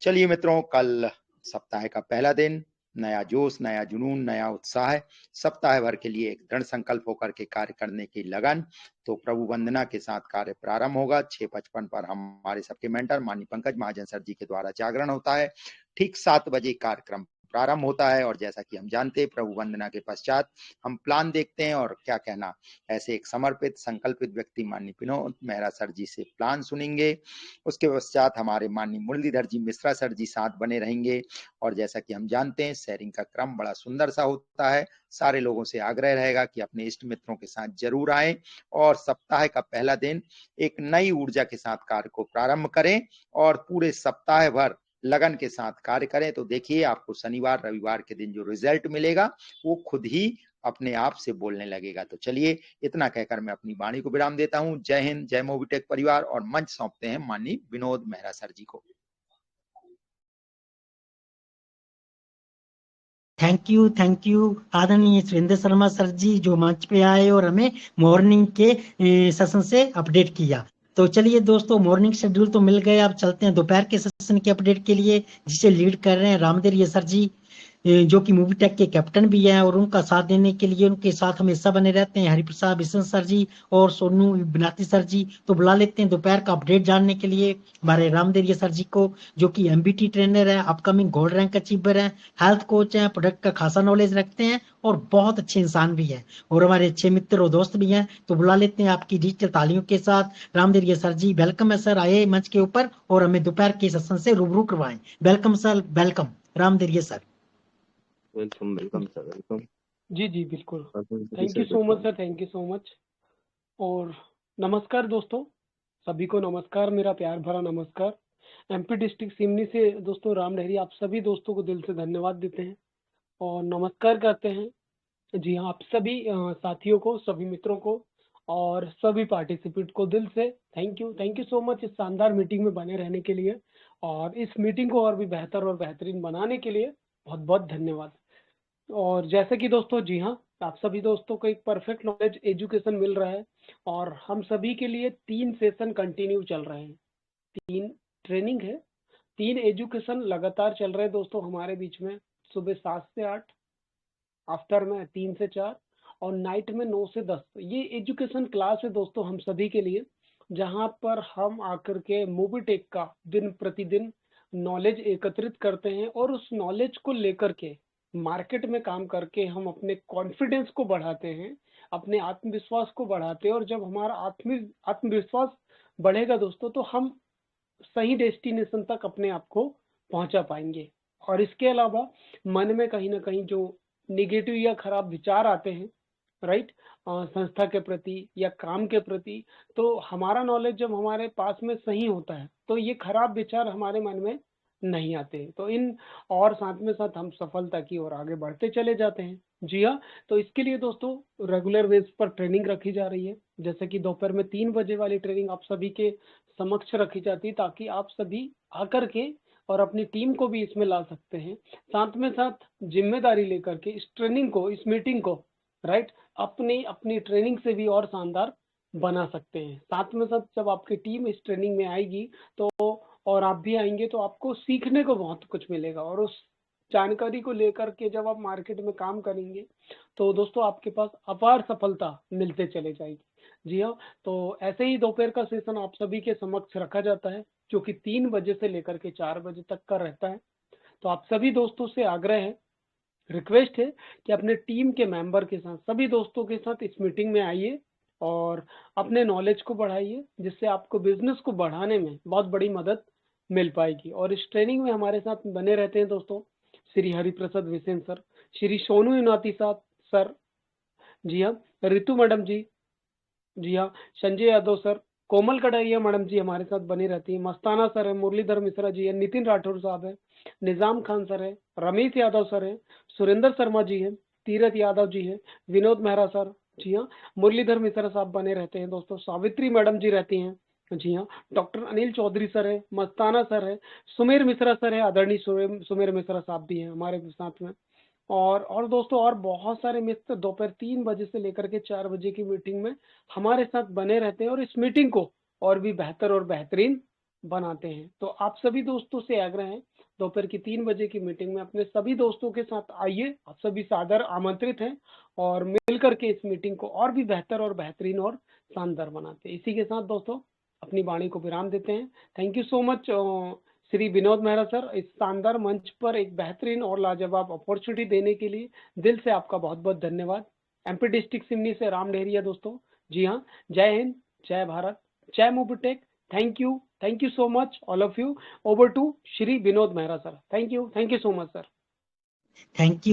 चलिए मित्रों, कल सप्ताह का पहला दिन, नया जोश, नया जुनून, नया उत्साह, सप्ताह भर के लिए एक दृढ़ संकल्प होकर के कार्य करने की लगन। तो प्रभु वंदना के साथ कार्य प्रारंभ होगा। 6:55 पर हमारे सबके मेंटर माननीय पंकज महाजन सर जी के द्वारा जागरण होता है। ठीक 7 बजे कार्यक्रम प्रारंभ होता है और जैसा कि हम जानते हैं, प्रभु वंदना के पश्चात हम प्लान देखते हैं और क्या कहना, ऐसे एक समर्पित संकल्पित व्यक्ति माननीय विनोद मेहरा सर जी से प्लान सुनेंगे। उसके पश्चात हमारे माननीय मुरलीधर जी मिश्रा सर जी साथ बने रहेंगे और जैसा कि हम जानते हैं, शेयरिंग का क्रम बड़ा सुंदर सा होता है। सारे लोगों से आग्रह रहेगा कि अपने इष्ट मित्रों के साथ जरूर आएं और सप्ताह का पहला दिन एक नई ऊर्जा के साथ कार्य को प्रारंभ करें और पूरे सप्ताह भर लगन के साथ कार्य करें। तो देखिए, आपको शनिवार रविवार के दिन जो रिजल्ट मिलेगा वो खुद ही अपने आप से बोलने लगेगा। तो चलिए, इतना कहकर मैं अपनी वाणी को विराम देता हूं। जय हिंद, जय मोबिटेक परिवार। और मंच सौंपते हैं माननीय विनोद मेहरा सर जी को। थैंक यू आदरणीय सुरेंद्र शर्मा सर जी, जो मंच पे आए और हमें मॉर्निंग के सेशन से अपडेट किया। तो चलिए दोस्तों, मॉर्निंग शेड्यूल तो मिल गए, अब चलते हैं दोपहर के सेशन के अपडेट के लिए, जिसे लीड कर रहे हैं रामदेव सर जी, जो कि मूवी टेक के कैप्टन भी हैं और उनका साथ देने के लिए उनके साथ हमेशा बने रहते हैं हरिप्रसाद बिशन सर जी और सोनू बनाती सर जी। तो बुला लेते हैं दोपहर का अपडेट जानने के लिए हमारे रामदेव सर जी को, जो कि एमबीटी ट्रेनर है, अपकमिंग गोल्ड रैंक अचीवर है, हेल्थ कोच है, प्रोडक्ट का खासा नॉलेज रखते हैं और बहुत अच्छे इंसान भी है और हमारे अच्छे मित्र और दोस्त भी हैं। तो बुला लेते हैं आपकी डिजिटल तालियों के साथ रामदेव सर जी। वेलकम है सर, आए मंच के ऊपर और हमें दोपहर के सेशन से रूबरू करवाएं। Welcome sir, welcome Ramdev sir. Welcome sir, welcome. जी बिल्कुल, thank you so much sir, thank you so much. और नमस्कार दोस्तों, सभी को नमस्कार, मेरा प्यार भरा नमस्कार। एमपी डिस्ट्रिक्ट सिवनी से दोस्तों राम लहरी आप सभी दोस्तों को दिल से धन्यवाद देते हैं और नमस्कार करते हैं। जी हाँ, आप सभी साथियों को, सभी मित्रों को और सभी पार्टिसिपेंट को दिल से थैंक यू सो मच इस शानदार मीटिंग में बने रहने के लिए और इस मीटिंग को और भी बेहतर और बेहतरीन बनाने के लिए बहुत बहुत धन्यवाद। और जैसे कि दोस्तों जी हाँ, आप सभी दोस्तों को एक परफेक्ट नॉलेज एजुकेशन मिल रहा है और हम सभी के लिए 3 सेशन कंटिन्यू चल रहे हैं, 3 ट्रेनिंग है, 3 एजुकेशन लगातार चल रहे हैं दोस्तों हमारे बीच में। सुबह 7 से 8, आफ्टर में 3 से 4 और नाइट में 9 से 10। ये एजुकेशन क्लास है दोस्तों हम सभी के लिए, जहाँ पर हम आकर के मोबिटेक का दिन प्रतिदिन नॉलेज एकत्रित करते हैं और उस नॉलेज को लेकर के मार्केट में काम करके हम अपने कॉन्फिडेंस को बढ़ाते हैं, अपने आत्मविश्वास को बढ़ाते हैं और जब हमारा आत्मविश्वास बढ़ेगा दोस्तों तो हम सही डेस्टिनेशन तक अपने आप को पहुंचा पाएंगे। और इसके अलावा मन में कहीं ना कहीं जो निगेटिव या खराब विचार आते हैं, राइट, संस्था के प्रति या काम के प्रति, तो हमारा नॉलेज जब हमारे पास में सही होता है तो ये खराब विचार हमारे मन में नहीं आते हैं। तो इन और साथ में साथ हम सफलता की ओर आगे बढ़ते चले जाते हैं। जी हाँ, तो इसके लिए दोस्तों रेगुलर बेस पर ट्रेनिंग रखी जा रही है, जैसे कि दोपहर में 3 बजे वाली ट्रेनिंग आप सभी के समक्ष रखी जाती है ताकि आप सभी आकर के और अपनी टीम को भी इसमें ला सकते हैं। साथ में साथ जिम्मेदारी लेकर के इस ट्रेनिंग को, इस मीटिंग को, राइट, अपनी अपनी ट्रेनिंग से भी और शानदार बना सकते हैं। साथ में साथ जब आपकी टीम इस ट्रेनिंग में आएगी तो और आप भी आएंगे तो आपको सीखने को बहुत कुछ मिलेगा और उस जानकारी को लेकर के जब आप मार्केट में काम करेंगे तो दोस्तों आपके पास अपार सफलता मिलते चले जाएगी। जी हाँ, तो ऐसे ही दोपहर का सेशन आप सभी के समक्ष रखा जाता है जो कि 3 बजे से लेकर के 4 बजे तक का रहता है। तो आप सभी दोस्तों से आग्रह है, रिक्वेस्ट है कि अपने टीम के मेंबर के साथ, सभी दोस्तों के साथ इस मीटिंग में आइए और अपने नॉलेज को बढ़ाइए, जिससे आपको बिजनेस को बढ़ाने में बहुत बड़ी मदद मिल पाएगी। और इस ट्रेनिंग में हमारे साथ बने रहते हैं दोस्तों श्री हरिप्रसाद विसेन सर, श्री सोनू युनाती सर, जी हाँ, रितु मैडम जी हाँ, संजय यादव सर, कोमल कटारिया मैडम जी हमारे साथ बनी रहती है, मस्ताना सर है, मुरलीधर मिश्रा जी है, नितिन राठौर साहब है, निजाम खान सर है, रमेश यादव सर है, सुरेंद्र शर्मा जी है, तीरथ यादव जी है, विनोद मेहरा सर, जी हाँ, मुरलीधर मिश्रा साहब बने रहते हैं दोस्तों, सावित्री मैडम जी रहती हैं, जी हाँ, डॉक्टर अनिल चौधरी सर है, मस्ताना सर है, सुमेर मिश्रा सर है, आदरणीय सुमेर मिश्रा साहब भी हैं हमारे साथ में। और दोस्तों और बहुत सारे मित्र दोपहर 3 बजे से लेकर के 4 बजे की मीटिंग में हमारे साथ बने रहते हैं और इस मीटिंग को और भी बेहतर और बेहतरीन बनाते हैं। तो आप सभी दोस्तों से आग्रह है, दोपहर की 3 बजे की मीटिंग में अपने सभी दोस्तों के साथ आइए, आप सभी सादर आमंत्रित हैं और मिलकर के इस मीटिंग को और भी बेहतर और बेहतरीन और शानदार बनाते हैं। इसी के साथ दोस्तों अपनी वाणी को विराम देते हैं। Thank you so much Shri Vinod Mehra sir, इस शानदार मंच पर एक बेहतरीन और लाजवाब अपॉर्चुनिटी देने के लिए दिल से आपका बहुत बहुत धन्यवाद। एमपी डिस्ट्रिक्ट सिवनी से राम लहरिया दोस्तों, जी हाँ, जय हिंद, जय भारत, जय Mobitech. Thank you so much all of you. Over to Shri Vinod Mehra sir. Thank you so much sir. Thank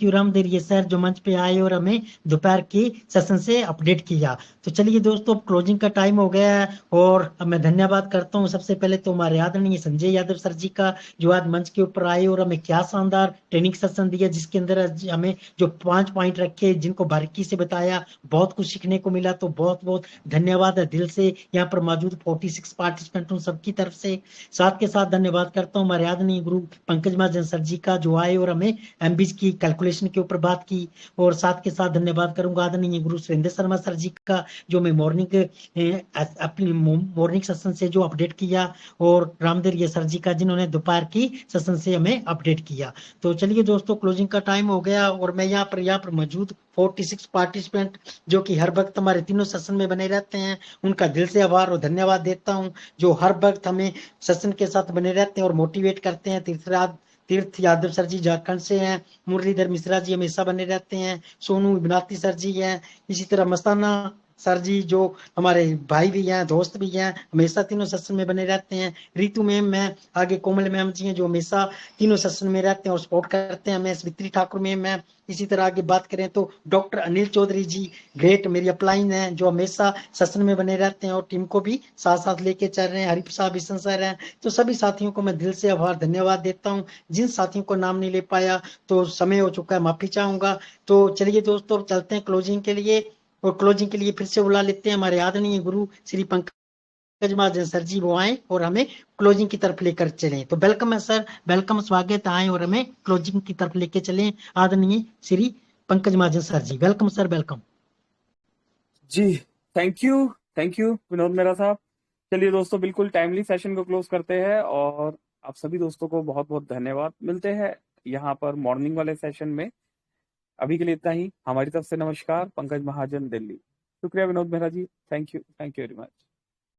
you Ram देरिये सर, जो मंच पे आए और हमें दोपहर की सेशन से अपडेट किया। तो चलिए दोस्तों, अब क्लोजिंग का टाइम हो गया है और अब मैं धन्यवाद करता हूँ सबसे पहले तो हमारे आदरणीय संजय यादव सर जी का, जो आज मंच के ऊपर आए और हमें क्या शानदार ट्रेनिंग सेशन दिया, जिसके अंदर हमें जो 5 पॉइंट रखे, जिनको बारीकी से बताया, बहुत कुछ सीखने को मिला। तो बहुत बहुत धन्यवाद है दिल से यहाँ पर मौजूद 46 पार्टिसिपेंट उन सबकी तरफ से। साथ के साथ धन्यवाद करता हूँ हमारे आदरणीय गुरु पंकज महाजन सर जी का, जो आए और हमें एमबीज की कैलकुलेशन के ऊपर बात की। और साथ के साथ धन्यवाद करूंगा आदरणीय गुरु सुरेंद्र शर्मा सर जी का, जो मैं अपनी मॉर्निंग सेशन से जो अपडेट किया, और रामदेव सर जी का, जिन्होंने दोपहर की सेशन से हमें अपडेट किया। तो चलिए दोस्तों, क्लोजिंग का टाइम हो गया और मैं यहाँ पर मौजूद 46 पार्टिसिपेंट जो कि हर वक्त हमारे तीनों सेशन में बने रहते हैं, उनका दिल से आभार और धन्यवाद देता हूं, जो हर वक्त हमें सेशन के साथ बने रहते हैं और मोटिवेट करते हैं। तीर्थ यादव सर जी झारखंड से हैं, मुरलीधर मिश्रा जी हमेशा बने रहते हैं, सोनू बनाती सर जी हैं, इसी तरह मस्ताना सर जी जो हमारे भाई भी हैं, दोस्त भी हैं, हमेशा तीनों सेशन में बने रहते हैं। रितु मैम, मैं आगे कोमल मैम जी हैं जो हमेशा तीनों सेशन में रहते हैं और सपोर्ट करते हैं हमें। वित्री ठाकुर मैम है। इसी तरह आगे बात करें तो डॉक्टर अनिल चौधरी जी ग्रेट मेरी अपलाइन है, जो हमेशा सेशन में बने रहते हैं और टीम को भी साथ साथ लेके चल रहे हैं। हरिप्रसाद बिशन सर हैं। तो सभी साथियों को मैं दिल से आभार धन्यवाद देता हूँ। जिन साथियों को नाम नहीं ले पाया तो समय हो चुका है, माफी चाहूंगा। तो चलिए दोस्तों, चलते हैं क्लोजिंग के लिए। और क्लोजिंग के लिए फिर से बुला लेते हैं हमारे आदरणीय गुरु श्री पंकज महाजन सर जी, वो आए और हमें क्लोजिंग की तरफ लेकर चलें। तो वेलकम है सर, वेलकम, स्वागत, आए और हमें क्लोजिंग की तरफ लेके चलें। आदरणीय Shri Pankaj Mahajan sir ji, welcome sir, welcome जी। थैंक यू विनोद मेहरा साहब। चलिए दोस्तों, बिल्कुल टाइमली सेशन को क्लोज करते हैं और आप सभी दोस्तों को बहुत बहुत धन्यवाद। मिलते हैं यहाँ पर मॉर्निंग वाले सेशन में। अभी के लिए इतना ही। हमारी तरफ से नमस्कार। पंकज महाजन, दिल्ली। शुक्रिया Vinod Mehra ji. Thank you very much.